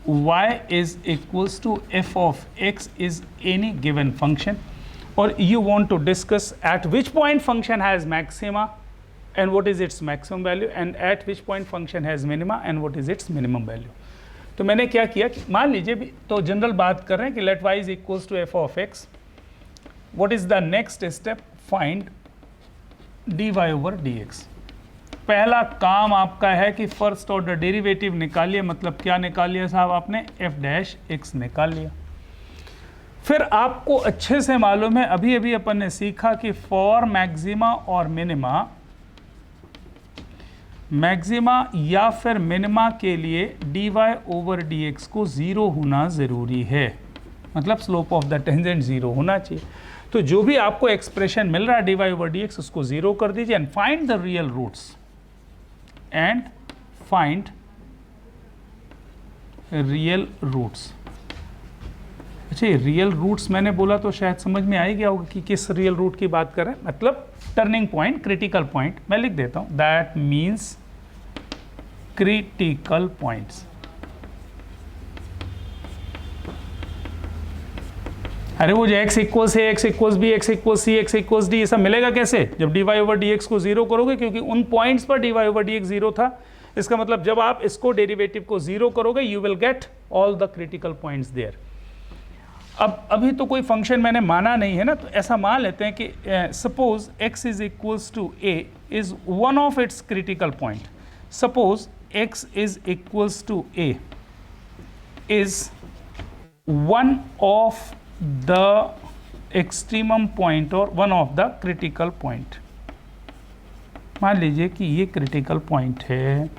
y is equals to f of x is any given function, और you want to discuss at which point function has maxima and what is its maximum value and at which point function has minima and what is its minimum value। तो मैंने क्या किया कि मान लीजिए भी तो जनरल बात कर रहे हैं कि let y is equals to f of x, what is the next step, find dy over dx। पहला काम आपका है कि फर्स्ट ऑर्डर डेरिवेटिव निकालिए, मतलब क्या निकाल लिया साहब आपने, f डैश x निकाल लिया। फिर आपको अच्छे से मालूम है, अभी अभी अपन ने सीखा कि फॉर मैक्सिमा और मिनिमा, मैक्सिमा या फिर मिनिमा के लिए dy ओवर dx को ज़ीरो होना ज़रूरी है, मतलब slope of the tangent zero होना चाहिए। तो जो भी आपको एक्सप्रेशन मिल रहा है dy ओवर dx उसको ज़ीरो कर दीजिए and find the real roots, and find real roots. अच्छा, ये रियल रूट्स मैंने बोला तो शायद समझ में आ ही गया होगा कि किस रियल रूट की बात कर रहे हैं, मतलब टर्निंग पॉइंट, क्रिटिकल पॉइंट। मैं लिख देता हूं, दैट मीन्स क्रिटिकल पॉइंट्स। अरे वो जो x इक्वल्स है, x equals B, x equals C, x equals D, ये सब मिलेगा कैसे जब dy ओवर dx को जीरो करोगे, क्योंकि उन पॉइंट्स पर dy ओवर dx जीरो था। इसका मतलब जब आप इसको डेरिवेटिव को जीरो करोगे you will get all the critical points there. अब अभी तो कोई फंक्शन मैंने माना नहीं है ना, तो ऐसा मान लेते हैं कि suppose x is equals to a is one of its critical point. Suppose x is equals to a is one of the extremum point और one of the critical point. मान लीजिए कि ये क्रिटिकल पॉइंट है,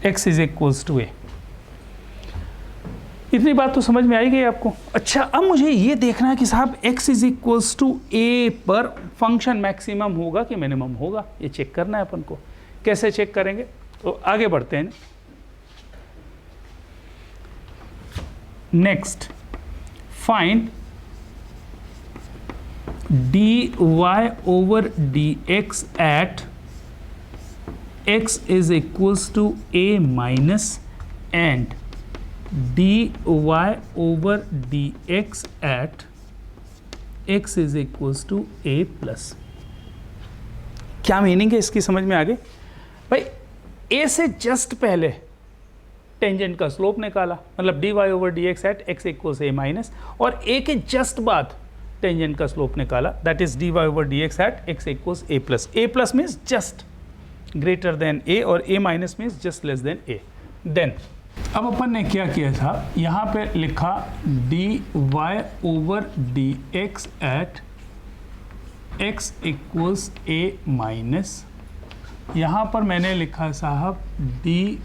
x is equals to a। इतनी बात तो समझ में आई गई आपको। अच्छा, अब मुझे ये देखना है कि साहब x इज इक्वल्स टू ए पर फंक्शन मैक्सिमम होगा कि मिनिमम होगा, ये चेक करना है अपन को। कैसे चेक करेंगे, तो आगे बढ़ते हैं। Next, find dy over dx at x is equals to a minus and dy over dx at x is equals to a plus। क्या मीनिंग है इसकी, समझ में आ गई भाई? a से जस्ट पहले टेंजेंट का स्लोप निकाला, मतलब dy over dx at x equals a minus, और a के जस्ट बाद टेंजेंट का स्लोप निकाला, that is dy over dx at x equals a plus। a plus means just greater than a और a minus means just less than a। Then अब अपन ने क्या किया था, यहाँ पे लिखा dy over dx at x equals a minus, यहाँ पर मैंने लिखा साहब dy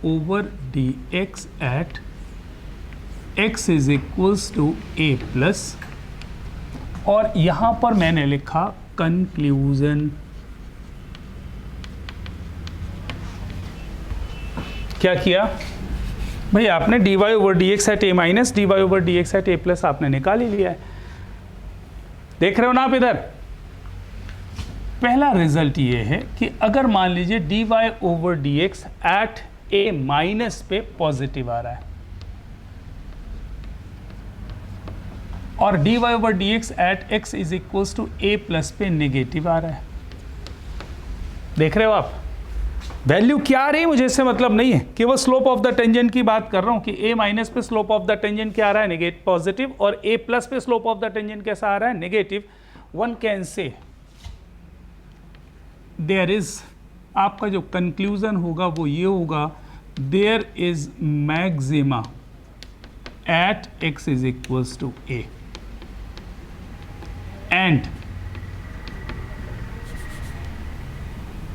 over dx at x is equals to a plus, और यहाँ पर मैंने लिखा कंक्लूजन। क्या किया भाई, आपने dy over dx at a minus dy over dx at a plus आपने निकाल ही लिया है। देख रहे हो ना आप इधर? पहला रिजल्ट ये है कि अगर मान लीजिए dy over dx at a minus पे पॉजिटिव आ रहा है और dy over dx at x is equals to a plus पे नेगेटिव आ रहा है। देख रहे हो आप? वैल्यू क्या आ रही है मुझे इससे मतलब नहीं है, केवल स्लोप ऑफ द टेंजेंट की बात कर रहा हूं कि a माइनस पे स्लोप ऑफ द टेंजेंट क्या आ रहा है, नेगेटिव पॉजिटिव, और a प्लस पे स्लोप ऑफ द टेंजेंट कैसा आ रहा है, negative. One can say there is, आपका जो कंक्लूजन होगा वो ये होगा, there is maxima at x is equals to a and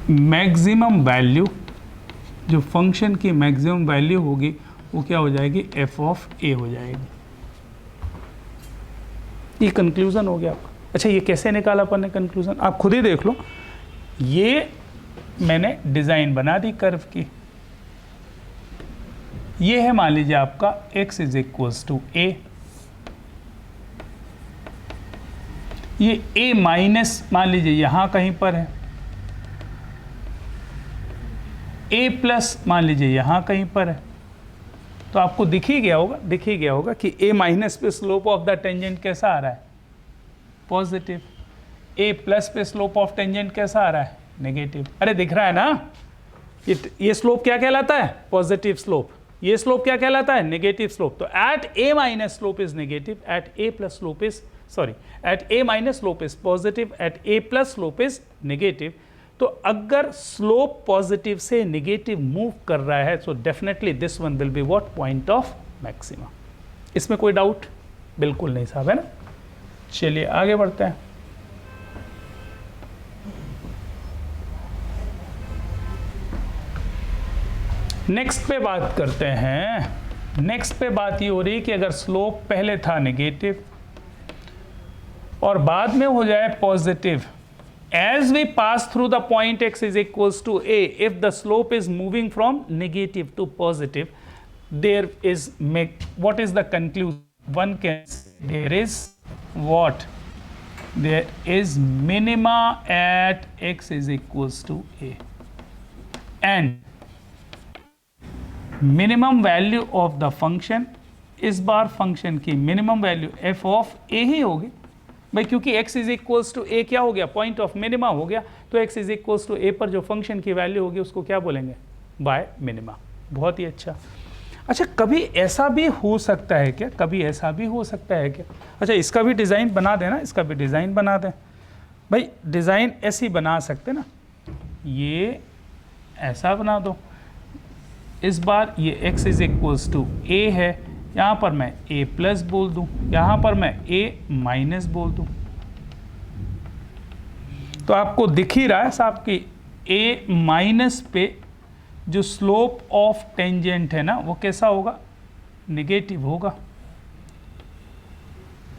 maximum value, जो फंक्शन की मैक्सिमम वैल्यू होगी वो क्या हो जाएगी, f ऑफ a हो जाएगी। ये कंक्लूजन हो गया आपका। अच्छा, ये कैसे निकाला अपन ने कंक्लूजन, आप खुद ही देख लो। ये मैंने डिज़ाइन बना दी कर्व की, ये है मान लीजिए आपका x is equals to a, ये a माइनस मान लीजिए यहाँ कहीं पर है, a प्लस मान लीजिए यहाँ कहीं पर है। तो आपको दिख ही गया होगा कि a माइनस पे स्लोप ऑफ द टेंजेंट कैसा आ रहा है, पॉजिटिव। a प्लस पे स्लोप ऑफ टेंजेंट कैसा आ रहा है, नेगेटिव। अरे दिख रहा है ना, ये स्लोप क्या कहलाता है, पॉजिटिव स्लोप। ये स्लोप क्या कहलाता है, नेगेटिव स्लोप। तो at a minus slope is negative, at a plus slope is at a minus slope is positive, at a plus slope is negative. तो अगर स्लोप पॉजिटिव से नेगेटिव मूव कर रहा है तो definitely this one will be what, point of maxima. इसमें कोई doubt बिल्कुल नहीं साहब, है ना? चलिए आगे बढ़ते हैं। नेक्स्ट पे बात करते हैं। नेक्स्ट पे बात ये हो रही है कि अगर स्लोप पहले था नेगेटिव और बाद में हो जाए positive, as we pass through the point x is equals to a, if the slope is moving from negative to positive, there is what is the conclusion? One can say there is what? There is minima at x is equals to a, and minimum value of the function, इस बार function की minimum value f of a ही होगी भाई, क्योंकि x is equals to a क्या हो गया, पॉइंट ऑफ मिनिमा हो गया। तो x is equals to a पर जो फंक्शन की वैल्यू होगी उसको क्या बोलेंगे, बाय मिनिमा। बहुत ही अच्छा। अच्छा, कभी ऐसा भी हो सकता है क्या, कभी ऐसा भी हो सकता है क्या? अच्छा, इसका भी डिज़ाइन बना देना, इसका भी डिज़ाइन बना दें भाई। डिज़ाइन ऐसी बना सकते ना, ये ऐसा बना दो। इस बार ये x is equals to a है, यहाँ पर मैं a प्लस बोल दूँ, यहाँ पर मैं a माइनस बोल दूँ। तो आपको दिख ही रहा है साहब कि a माइनस पे जो स्लोप ऑफ टेंजेंट है ना वो कैसा होगा, नेगेटिव होगा,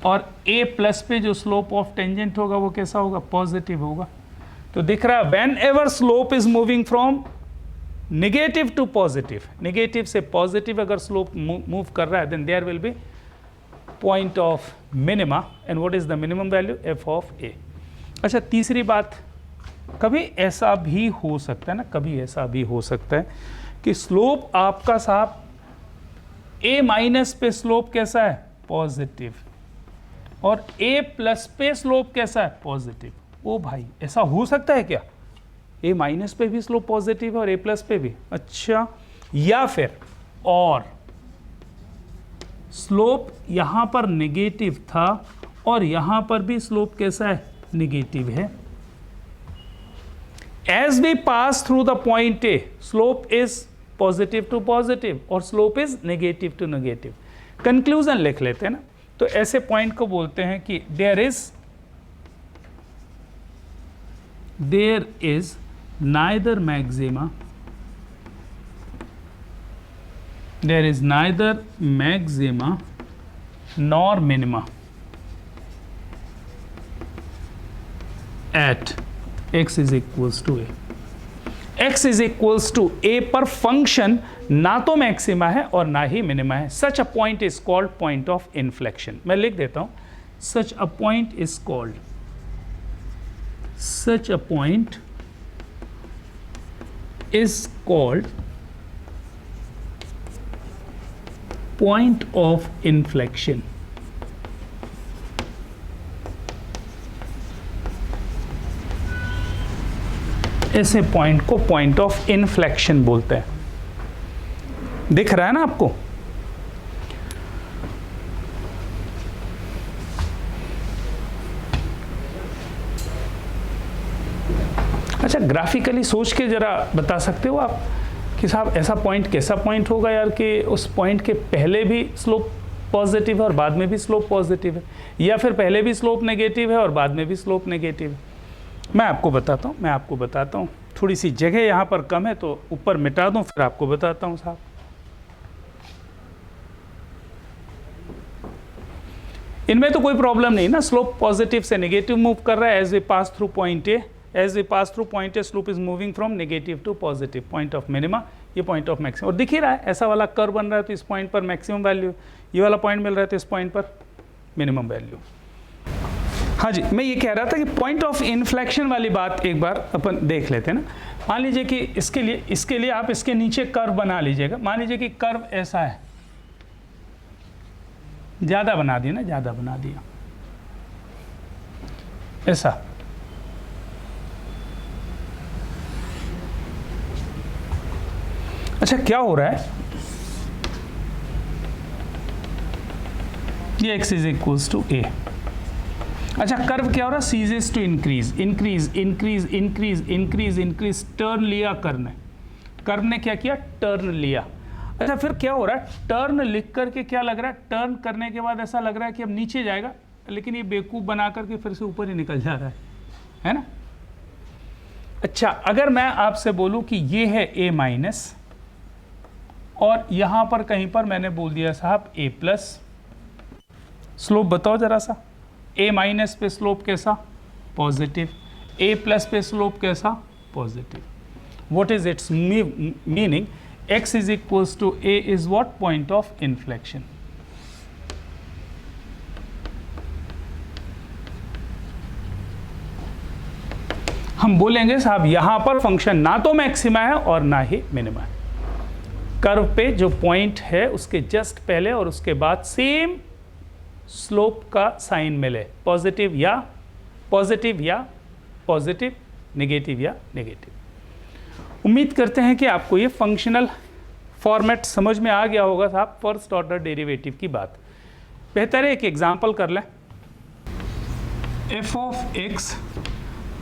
और a प्लस पे जो स्लोप ऑफ टेंजेंट होगा वो कैसा होगा, पॉजिटिव होगा। तो दिख रहा है whenever slope is moving from negative to positive, negative से पॉजिटिव अगर स्लोप मूव कर रहा है, then there will be point of minima, and what is the minimum value, f of a। अच्छा, तीसरी बात, कभी ऐसा भी हो सकता है ना, कभी ऐसा भी हो सकता है कि स्लोप आपका साहब a माइनस पे स्लोप कैसा है, पॉजिटिव, और a प्लस पे स्लोप कैसा है, पॉजिटिव। ओ भाई, ऐसा हो सकता है क्या, a माइनस पे भी स्लोप पॉजिटिव है और a प्लस पे भी, अच्छा। या फिर और स्लोप यहां पर नेगेटिव था और यहां पर भी स्लोप कैसा है, नेगेटिव है। As we pass through the point A, slope is positive to positive और slope is negative to negative. Conclusion लिख लेते हैं ना, तो ऐसे पॉइंट को बोलते हैं कि there is neither maxima nor minima at x is equals to a। x is equals to a पर फंक्शन ना तो मैक्सिमा है और ना ही मिनिमा है। Such a point is called point of inflection. मैं लिख देता हूं, such a point is called, such a point is called point of inflection। ऐसे पॉइंट को पॉइंट ऑफ इन्फ्लेक्शन बोलते हैं। दिख रहा है ना आपको, अच्छा ग्राफिकली सोच के जरा बता सकते हो आप कि साहब ऐसा पॉइंट कैसा पॉइंट होगा यार कि उस पॉइंट के पहले भी स्लोप पॉजिटिव है और बाद में भी स्लोप पॉजिटिव है, या फिर पहले भी स्लोप नेगेटिव है और बाद में भी स्लोप नेगेटिव है। मैं आपको बताता हूँ, थोड़ी सी जगह यहाँ पर कम है तो ऊपर मिटा दूँ, फिर आपको बताता हूँ साहब। इनमें तो कोई प्रॉब्लम नहीं ना, स्लोप पॉजिटिव से नेगेटिव मूव कर रहा है as we pass through point a. As we pass through point A, slope is moving from negative to positive, point of minima, ये point of maximum। और दिख ही रहा है ऐसा वाला कर्व बन रहा है तो इस पॉइंट पर मैक्सिमम वैल्यू, ये वाला पॉइंट मिल रहा है तो इस पॉइंट पर मिनिमम वैल्यू। हाँ जी, मैं ये कह रहा था कि पॉइंट ऑफ इन्फ्लेक्शन वाली बात एक बार अपन देख लेते हैं ना। मान लीजिए कि इसके लिए आप इसके नीचे कर्व बना लीजिएगा। मान लीजिए कि कर्व ऐसा है, ज़्यादा बना दिया ना, ज़्यादा बना दिया ऐसा। अच्छा क्या हो रहा है, ये x is equals to a। अच्छा कर्व क्या हो रहा है, ceases to increase increase increase increase increase increase, turn लिया कर्व ने क्या किया, टर्न लिया। अच्छा फिर क्या हो रहा है, टर्न लिख करके क्या लग रहा है, टर्न करने के बाद ऐसा लग रहा है कि अब नीचे जाएगा, लेकिन ये बेवकूफ़ बना करके फिर से ऊपर ही निकल जा रहा है ना। अच्छा अगर मैं आपसे बोलूं कि ये है a माइनस और यहां पर कहीं पर मैंने बोल दिया साहब a प्लस, स्लोप बताओ जरा सा, a माइनस पे स्लोप कैसा, पॉजिटिव, a प्लस पे स्लोप कैसा, positive. What is its meaning, x is equals to a is what, point of inflection. हम बोलेंगे साहब यहां पर फंक्शन ना तो मैक्सिमा है और ना ही मिनिमा है। कर्व पे जो पॉइंट है उसके जस्ट पहले और उसके बाद सेम स्लोप का साइन मिले, पॉजिटिव या पॉजिटिव या पॉजिटिव, नेगेटिव या नेगेटिव। उम्मीद करते हैं कि आपको ये फंक्शनल फॉर्मेट समझ में आ गया होगा साहब, फर्स्ट ऑर्डर डेरिवेटिव की बात। बेहतर है एक एग्जांपल कर लें। f of x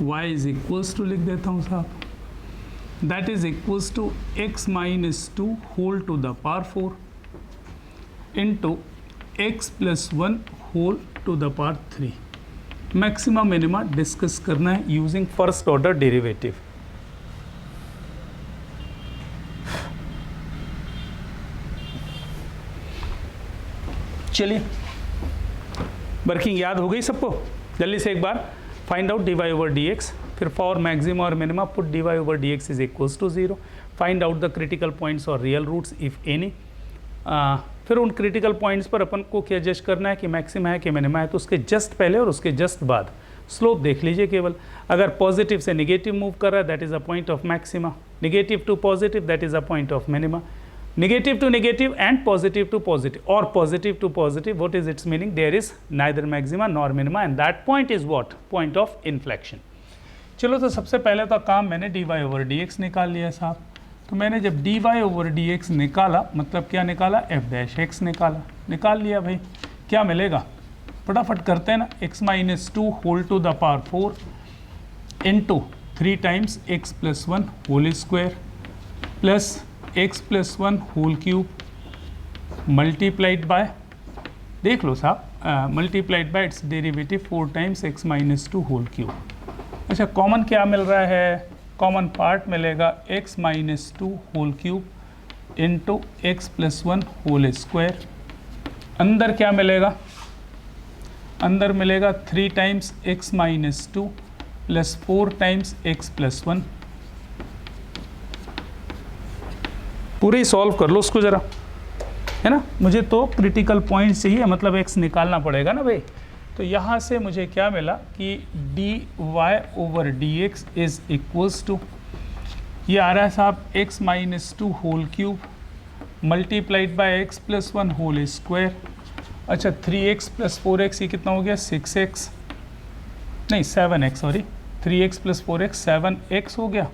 y is equals to, लिख देता हूँ साहब, that is equals to x minus 2 whole to the power 4 into x plus 1 whole to the power 3। Maxima minima discuss करना है यूजिंग फर्स्ट ऑर्डर डेरिवेटिव। चलिए working याद हो गई सबको, जल्दी से एक बार find out dy over dx, फिर फॉर मैक्सिमा और minima put dy over dx is equals to 0, find out the critical points और रियल रूट्स इफ एनी। फिर उन क्रिटिकल पॉइंट्स पर अपन को क्या जज करना है कि मैक्सिमा है कि मिनिमा है, तो उसके जस्ट पहले और उसके जस्ट बाद स्लोप देख लीजिए केवल। अगर पॉजिटिव से नेगेटिव मूव कर रहा है that is a point of maxima, negative to positive that is a point of minima, negative to negative and positive to positive or positive to positive, what is its meaning? There is neither maxima nor minima and that point is what? Point of inflection. चलो तो सबसे पहले तो काम मैंने dy over dx निकाल लिया साहब। तो मैंने जब dy over dx निकाला मतलब क्या निकाला? f dash x निकाल लिया भाई। क्या मिलेगा? फटाफट करते हैं ना, x minus 2 whole to the power 4 into 3 times x plus 1 whole square plus x plus 1 whole cube multiplied by, देख लो साहब, multiplied by its derivative 4 times x minus 2 whole cube। अच्छा कॉमन क्या मिल रहा है? कॉमन पार्ट मिलेगा x minus 2 whole cube into x plus 1 whole square। अंदर क्या मिलेगा? अंदर मिलेगा 3 times x minus 2 plus 4 times x plus 1। पूरे ही सॉल्व कर लो उसको ज़रा, है ना। मुझे तो क्रिटिकल पॉइंट चाहिए, मतलब x निकालना पड़ेगा ना भाई। तो यहाँ से मुझे क्या मिला कि dy over dx is equals to, ये आ रहा है साहब x minus 2 whole cube multiplied by x plus 1 whole square. अच्छा 3x प्लस 4x ये कितना हो गया? 6x नहीं 7x, sorry 3x plus 4x 7x हो गया,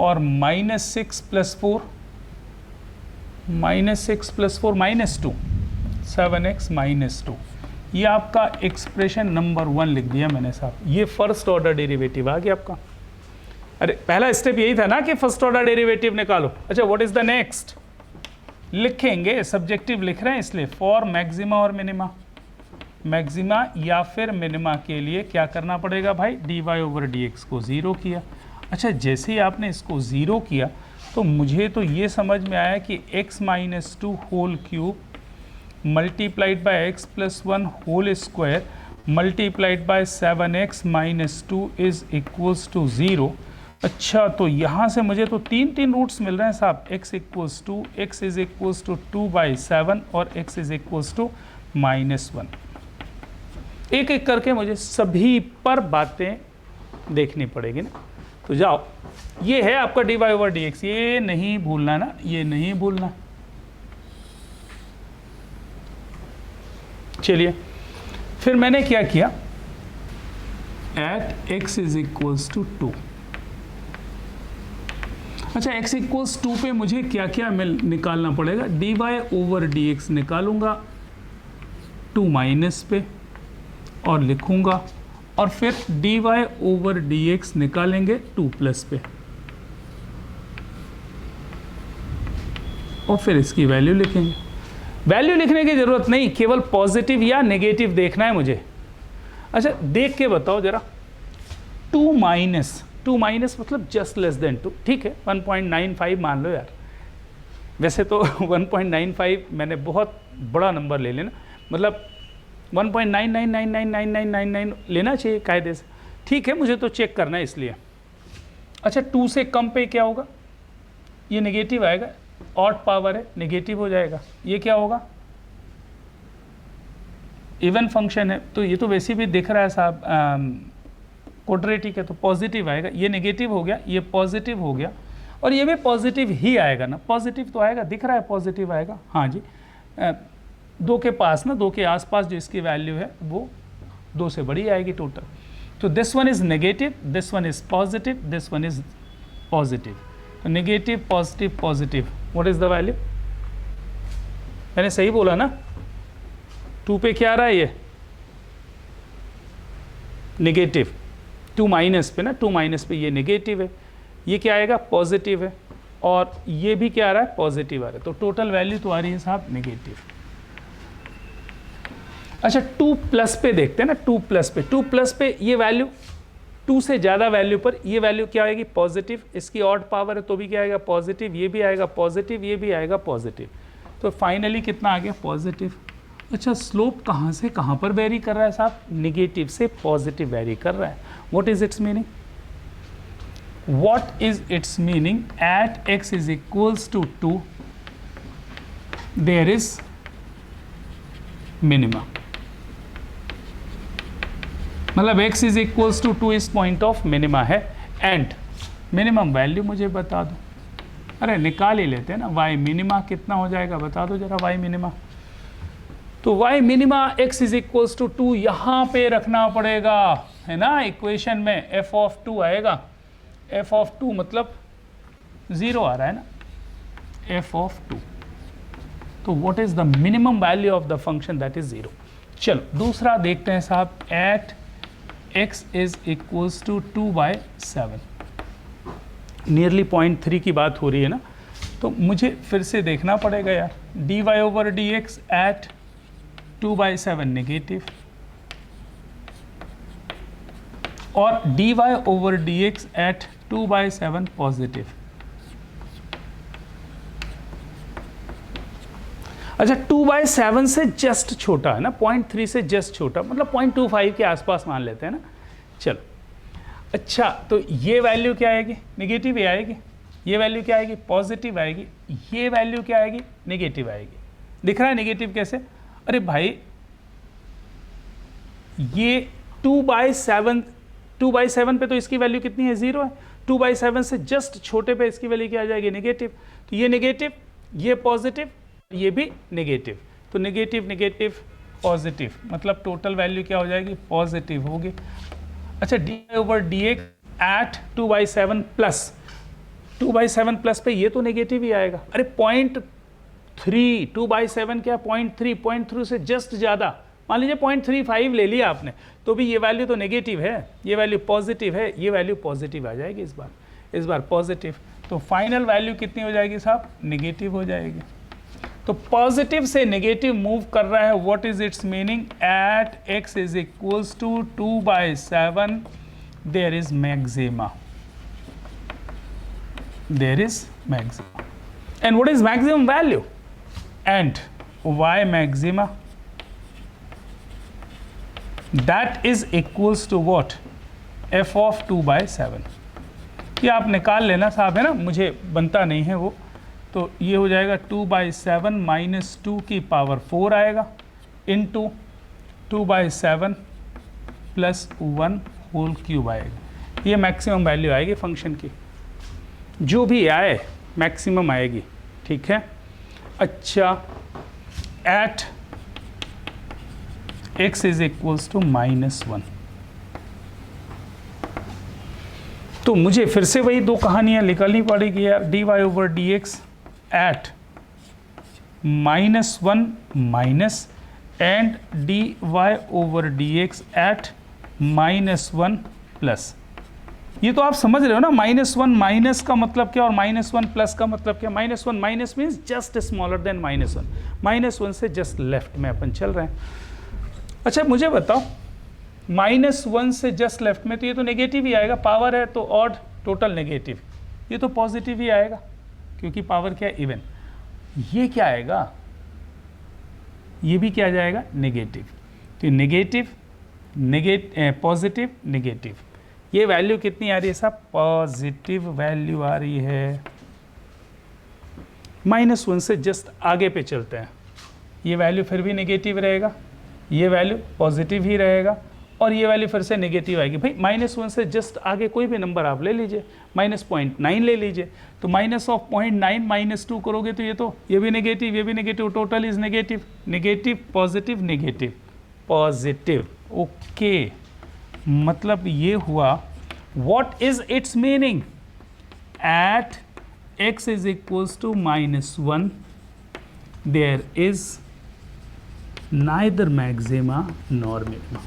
और माइनस 6 प्लस 4 -6 + 4 -2 7x -2। ये आपका एक्सप्रेशन नंबर 1 लिख दिया मैंने साहब। ये फर्स्ट ऑर्डर डेरिवेटिव आ गया आपका। अरे पहला स्टेप यही था ना कि फर्स्ट ऑर्डर डेरिवेटिव निकालो। अच्छा व्हाट इज द नेक्स्ट? लिखेंगे, सब्जेक्टिव लिख रहे हैं इसलिए, फॉर मैक्सिमा और मिनिमा, मैक्सिमा या फिर मिनिमा के लिए क्या करना पड़ेगा भाई? dy ओवर dx को 0 किया। अच्छा जैसे ही आपने इसको 0 किया तो मुझे तो ये समझ में आया कि x minus 2 whole cube multiplied by x plus 1 whole square multiplied by 7x minus 2 is equals to 0। अच्छा तो यहाँ से मुझे तो तीन रूट्स मिल रहे हैं साहब, x equals to, x is equals to 2/7 और x इज इक्वल्स टू -1। एक एक करके मुझे सभी पर बातें देखनी पड़ेगी ना। तो जाओ, ये है आपका dy ओवर dx, ये नहीं भूलना ना, ये नहीं भूलना। चलिए फिर मैंने क्या किया, at x is equals to 2। अच्छा x इक्वल्स 2 पे मुझे क्या क्या निकालना पड़ेगा? dy ओवर dx निकालूंगा 2 माइनस पे और लिखूंगा, और फिर dy ओवर dx निकालेंगे 2 प्लस पे, और फिर इसकी वैल्यू लिखेंगे। वैल्यू लिखने की ज़रूरत नहीं, केवल पॉजिटिव या नेगेटिव देखना है मुझे। अच्छा देख के बताओ ज़रा, 2 माइनस मतलब जस्ट लेस देन 2, ठीक है 1.95 मान लो यार। वैसे तो 1.95 मैंने बहुत बड़ा नंबर ले लेना, मतलब 1.99999999 लेना चाहिए कायदे से, ठीक है मुझे तो चेक करना है इसलिए। अच्छा 2 से कम पे क्या होगा? ये नेगेटिव आएगा, ऑड पावर है, नेगेटिव हो जाएगा। ये क्या होगा? इवन फंक्शन है, तो ये तो वैसे भी दिख रहा है साहब क्वाड्रेटिक है, तो पॉजिटिव आएगा। ये नेगेटिव हो गया, ये पॉजिटिव हो गया, और ये भी पॉजिटिव ही आएगा ना, पॉजिटिव तो आएगा, दिख रहा है पॉजिटिव आएगा। हाँ जी, 2 के पास ना, 2 के आसपास जो इसकी वैल्यू है वो 2 से बड़ी आएगी टोटल। तो this one is negative, this one is positive, this one is positive. तो negative positive positive, what is the value? मैंने सही बोला ना? 2 पे क्या आ रहा है? ये नेगेटिव, 2 माइनस पे ना, 2 माइनस पे ये नेगेटिव है, ये क्या आएगा? पॉजिटिव है, और ये भी क्या आ रहा है? पॉजिटिव आ रहा है। तो टोटल वैल्यू तो आ रही है साहब नेगेटिव। अच्छा 2 प्लस पे देखते हैं ना, 2 प्लस पे ये वैल्यू 2 से ज़्यादा वैल्यू पर ये वैल्यू क्या आएगी? पॉजिटिव। इसकी ऑड पावर है तो भी क्या आएगा? पॉजिटिव। ये भी आएगा पॉजिटिव, ये भी आएगा पॉजिटिव। तो फाइनली कितना आ गया? पॉजिटिव। अच्छा, स्लोप कहाँ से कहाँ पर वेरी कर रहा है साहब? निगेटिव से पॉजिटिव वेरी कर रहा है. What is its meaning? What is its meaning? At x is equals to 2 there is minima. मतलब x is equals to 2 is point of minima है. एंड मिनिमम वैल्यू मुझे बता दो. अरे निकाल ही लेते हैं ना. y मिनिमा कितना हो जाएगा बता दो जरा. y मिनिमा, तो y minima x is equals to 2 यहाँ पे रखना पड़ेगा, है ना. इक्वेशन में f ऑफ 2 आएगा. f ऑफ 2 मतलब 0 आ रहा है ना. f ऑफ 2, तो what is the minimum value of the function? That is 0. चलो दूसरा देखते हैं साहब. At x is equals to 2/7. Nearly 0.3 की बात हो रही है ना, तो मुझे फिर से देखना पड़ेगा यार. dy over dx at 2/7 negative और dy over dx at 2/7 positive. अच्छा, 2/7 से जस्ट छोटा है ना, 0.3 से जस्ट छोटा, मतलब 0.25 के आसपास मान लेते हैं ना. चलो अच्छा, तो ये वैल्यू क्या आएगी? नेगेटिव ही आएगी. ये वैल्यू क्या आएगी? पॉजिटिव आएगी. ये वैल्यू क्या आएगी? नेगेटिव आएगी. दिख रहा है नेगेटिव कैसे? अरे भाई ये 2/7 पे तो इसकी वैल्यू कितनी है? 0 है. 2/7 से जस्ट छोटे पे इसकी वैल्यू क्या आ जाएगी? नेगेटिव. तो ये नेगेटिव, ये पॉजिटिव, ये भी नेगेटिव. तो नेगेटिव नेगेटिव पॉजिटिव, मतलब टोटल वैल्यू क्या हो जाएगी? पॉजिटिव होगी. अच्छा, dy over dx at 2/7 plus 2/7 plus पे ये तो नेगेटिव ही आएगा. अरे 0.3, 2/7 क्या? 0.3 से जस्ट ज़्यादा, मान लीजिए 0.35 ले लिया आपने, तो भी ये वैल्यू तो नेगेटिव है, ये वैल्यू पॉजिटिव है, ये वैल्यू पॉजिटिव आ जाएगी इस बार पॉजिटिव. तो फाइनल वैल्यू कितनी हो जाएगी साहब? नेगेटिव हो जाएगी. तो पॉजिटिव से नेगेटिव मूव कर रहा है. What is its meaning? At x is equals to 2/7 there is maxima. There is maxima. And what is maximum value? And y maxima, that is equals to what? f of 2/7. ये आप निकाल लेना साहब, है ना, मुझे बनता नहीं है वो. तो ये हो जाएगा 2/7 माइनस 2 की पावर 4 आएगा इंटू 2/7 प्लस 1 होल क्यूब आएगा. ये मैक्सिमम वैल्यू आएगी फंक्शन की. जो भी आए मैक्सिमम आएगी. ठीक है. अच्छा, at x is equals to -1. तो मुझे फिर से वही दो कहानियां निकालनी पड़ेगी यार. dy over dx at -1 minus and dy over dx at -1 plus. ये तो आप समझ रहे हो ना. -1 माइनस का मतलब क्या और -1 प्लस का मतलब क्या? -1 minus means just smaller than -1. -1 से जस्ट लेफ्ट में अपन चल रहे हैं. अच्छा मुझे बताओ, -1 से जस्ट लेफ्ट में तो ये तो नेगेटिव ही आएगा. पावर है तो ऑड, टोटल नेगेटिव. ये तो पॉजिटिव ही आएगा क्योंकि पावर क्या है? इवन. ये क्या आएगा? ये भी क्या जाएगा? नेगेटिव. तो नेगेटिव पॉजिटिव नेगेटिव. ये वैल्यू कितनी आ रही है साहब? पॉजिटिव वैल्यू आ रही है. -1 से जस्ट आगे पे चलते हैं. ये वैल्यू फिर भी नेगेटिव रहेगा, ये वैल्यू पॉजिटिव ही रहेगा और ये वैल्यू फिर से नेगेटिव आएगी. भाई -1 से जस्ट आगे कोई भी नंबर आप ले लीजिए, -0.9 ले लीजिए. तो माइनस ऑफ 0.9 -2 करोगे तो ये भी नेगेटिव, ये भी negative. Total is negative. Negative positive negative positive. Okay, मतलब ये हुआ. What is its meaning? At x is equals to -1 there is neither maxima nor minima.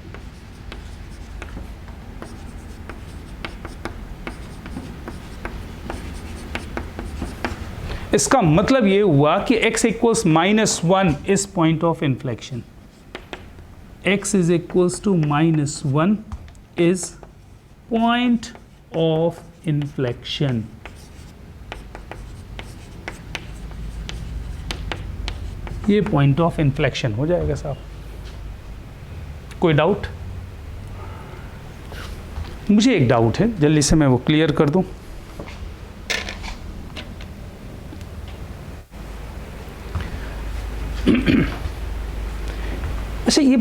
इसका मतलब ये हुआ कि x equals -1 is point of inflection. x is equals to -1 is point of inflection. ये point of inflection हो जाएगा साहब। कोई डाउट? मुझे एक डाउट है, जल्दी से मैं वो क्लियर कर दूं। अच्छा, ये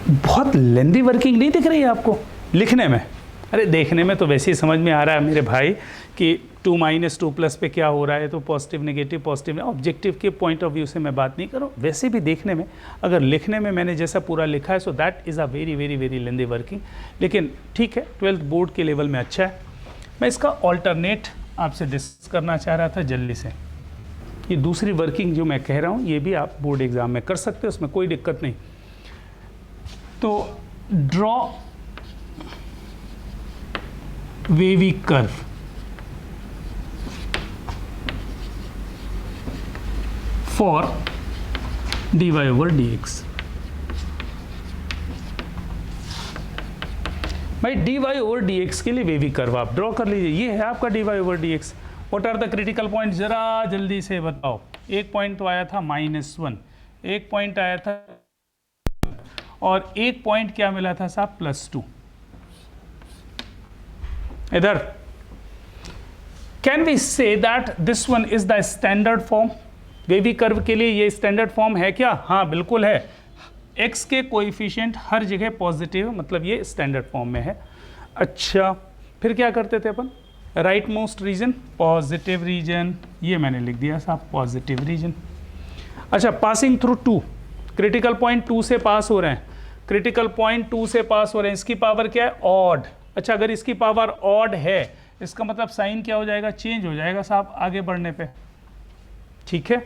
बहुत लेंदी वर्किंग नहीं दिख रही है आपको लिखने में? अरे देखने में तो वैसे ही समझ में आ रहा है मेरे भाई कि 2 - 2 प्लस पे क्या हो रहा है, तो पॉजिटिव नेगेटिव पॉजिटिव। ऑब्जेक्टिव के पॉइंट ऑफ व्यू से मैं बात नहीं कर रहा हूँ, वैसे भी देखने में अगर लिखने में मैंने जैसा पूरा लिखा है, so that is a very very very lengthy working. लेकिन ठीक है, 12th बोर्ड के लेवल में अच्छा है। मैं इसका ऑल्टरनेट आपसे डिस्कस करना चाह रहा था जल्दी से। ये दूसरी वर्किंग जो मैं कह रहा हूँ, ये भी आप बोर्ड एग्जाम में कर सकते हो, उसमें कोई दिक्कत नहीं। तो draw wavy curve for dy over dx। भाई dy over dx के लिए वेवी कर्व आप ड्रॉ कर लीजिए। ये है आपका dy over dx। What are the critical point, जरा जल्दी से बताओ। एक पॉइंट तो आया था -1, एक पॉइंट आया था, और एक पॉइंट क्या मिला था साहब, +2। इधर can we say that this one is the standard form? Wavy curve के लिए ये स्टैंडर्ड फॉर्म है क्या? हाँ बिल्कुल है। x के कोएफिशिएंट हर जगह पॉजिटिव, मतलब ये स्टैंडर्ड फॉर्म में है। अच्छा, फिर क्या करते थे अपन? Right most region positive region, ये मैंने लिख दिया साहब पॉजिटिव रीजन। अच्छा, पासिंग थ्रू 2, क्रिटिकल पॉइंट 2 से पास हो रहे हैं, क्रिटिकल पॉइंट 2 से पास हो रहे हैं। इसकी पावर क्या है? ऑड। अच्छा, अगर इसकी पावर ऑड है, इसका मतलब साइन क्या हो जाएगा? चेंज हो जाएगा साहब आगे बढ़ने पे। ठीक है,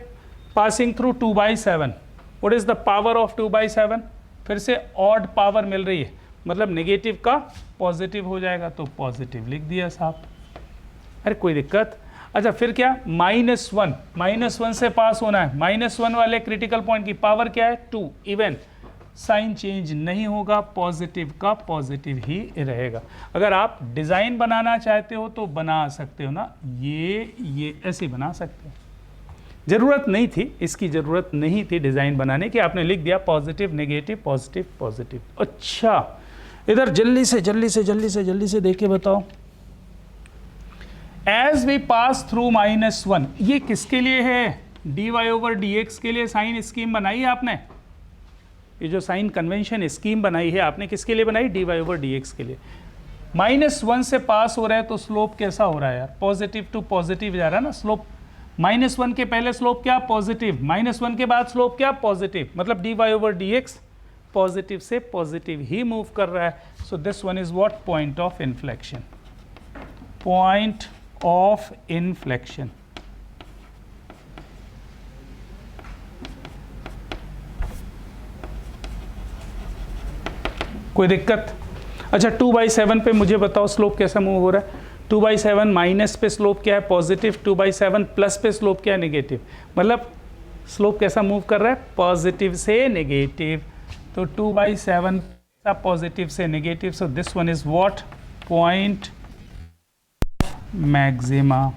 passing through 2/7, what is the power of 2/7? फिर से ऑड पावर मिल रही है, मतलब नेगेटिव का पॉजिटिव हो जाएगा, तो पॉजिटिव लिख दिया साहब। अरे कोई दिक्कत? अच्छा, फिर क्या? -1, -1 से पास होना है। -1 वाले क्रिटिकल पॉइंट की पावर क्या है? 2, इवन साइन चेंज नहीं होगा, पॉजिटिव का पॉजिटिव ही रहेगा। अगर आप डिज़ाइन बनाना चाहते हो तो बना सकते हो ना, ये ऐसे बना सकते हो। ज़रूरत नहीं थी, इसकी ज़रूरत नहीं थी डिज़ाइन बनाने की, आपने लिख दिया पॉजिटिव नेगेटिव पॉजिटिव पॉजिटिव। अच्छा, इधर जल्दी से देख के बताओ। एज वी पास थ्रू -1, ये किसके लिए है? dy over dx के लिए साइन स्कीम बनाई है आपने। ये जो साइन कन्वेंशन स्कीम बनाई है आपने, किसके लिए बनाई? dy over dx के लिए। -1 से पास हो रहा है तो स्लोप कैसा हो रहा है यार? पॉजिटिव टू पॉजिटिव जा रहा है ना स्लोप। -1 के पहले स्लोप क्या? पॉजिटिव। -1 के बाद स्लोप क्या? पॉजिटिव। मतलब dy over dx पॉजिटिव से पॉजिटिव ही मूव कर रहा है। सो this one is what? Point of inflection. Point of inflection. कोई दिक्कत? अच्छा, 2/7 पे मुझे बताओ स्लोप कैसा मूव हो रहा है? 2/7 माइनस पे स्लोप क्या है? पॉजिटिव। 2/7 प्लस पे स्लोप क्या है? नेगेटिव। मतलब स्लोप कैसा मूव कर रहा है? पॉजिटिव से नेगेटिव। तो 2/7 पॉजिटिव से negative. So this one is what? Point maxima.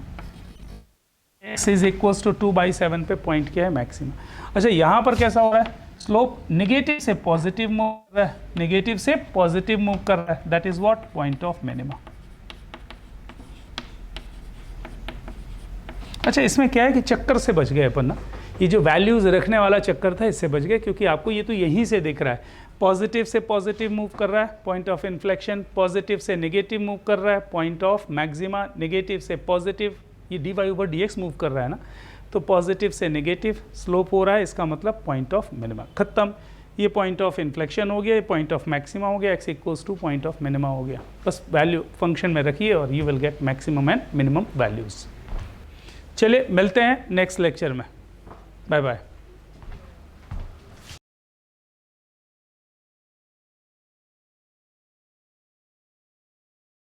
x is equals to 2/7 पे पॉइंट क्या है? मैक्सिमा। अच्छा, यहाँ पर कैसा हो रहा है? स्लोप नेगेटिव से पॉजिटिव मूव कर रहा है, नेगेटिव से पॉजिटिव मूव कर रहा है। That is what? Point of minima. अच्छा, इसमें क्या है कि चक्कर से बच गए अपन ना, ये जो वैल्यूज रखने वाला चक्कर था इससे बच गए, क्योंकि आपको ये तो यहीं से दिख रहा है पॉजिटिव से पॉजिटिव मूव कर रहा है, पॉइंट ऑफ इन्फ्लेक्शन। पॉजिटिव से नेगेटिव मूव कर रहा है, पॉइंट ऑफ मैक्सिमा। नेगेटिव से पॉजिटिव, ये dy over dx मूव कर रहा है ना, तो पॉजिटिव से नेगेटिव स्लोप हो रहा है, इसका मतलब पॉइंट ऑफ मिनिमा। खत्म। ये पॉइंट ऑफ इन्फ्लेक्शन हो गया, ये पॉइंट ऑफ मैक्सिमा हो गया, x equals to point of minima हो गया। बस वैल्यू फंक्शन में रखिए और you will get maximum and minimum values. चलिए मिलते हैं नेक्स्ट लेक्चर में। Bye bye.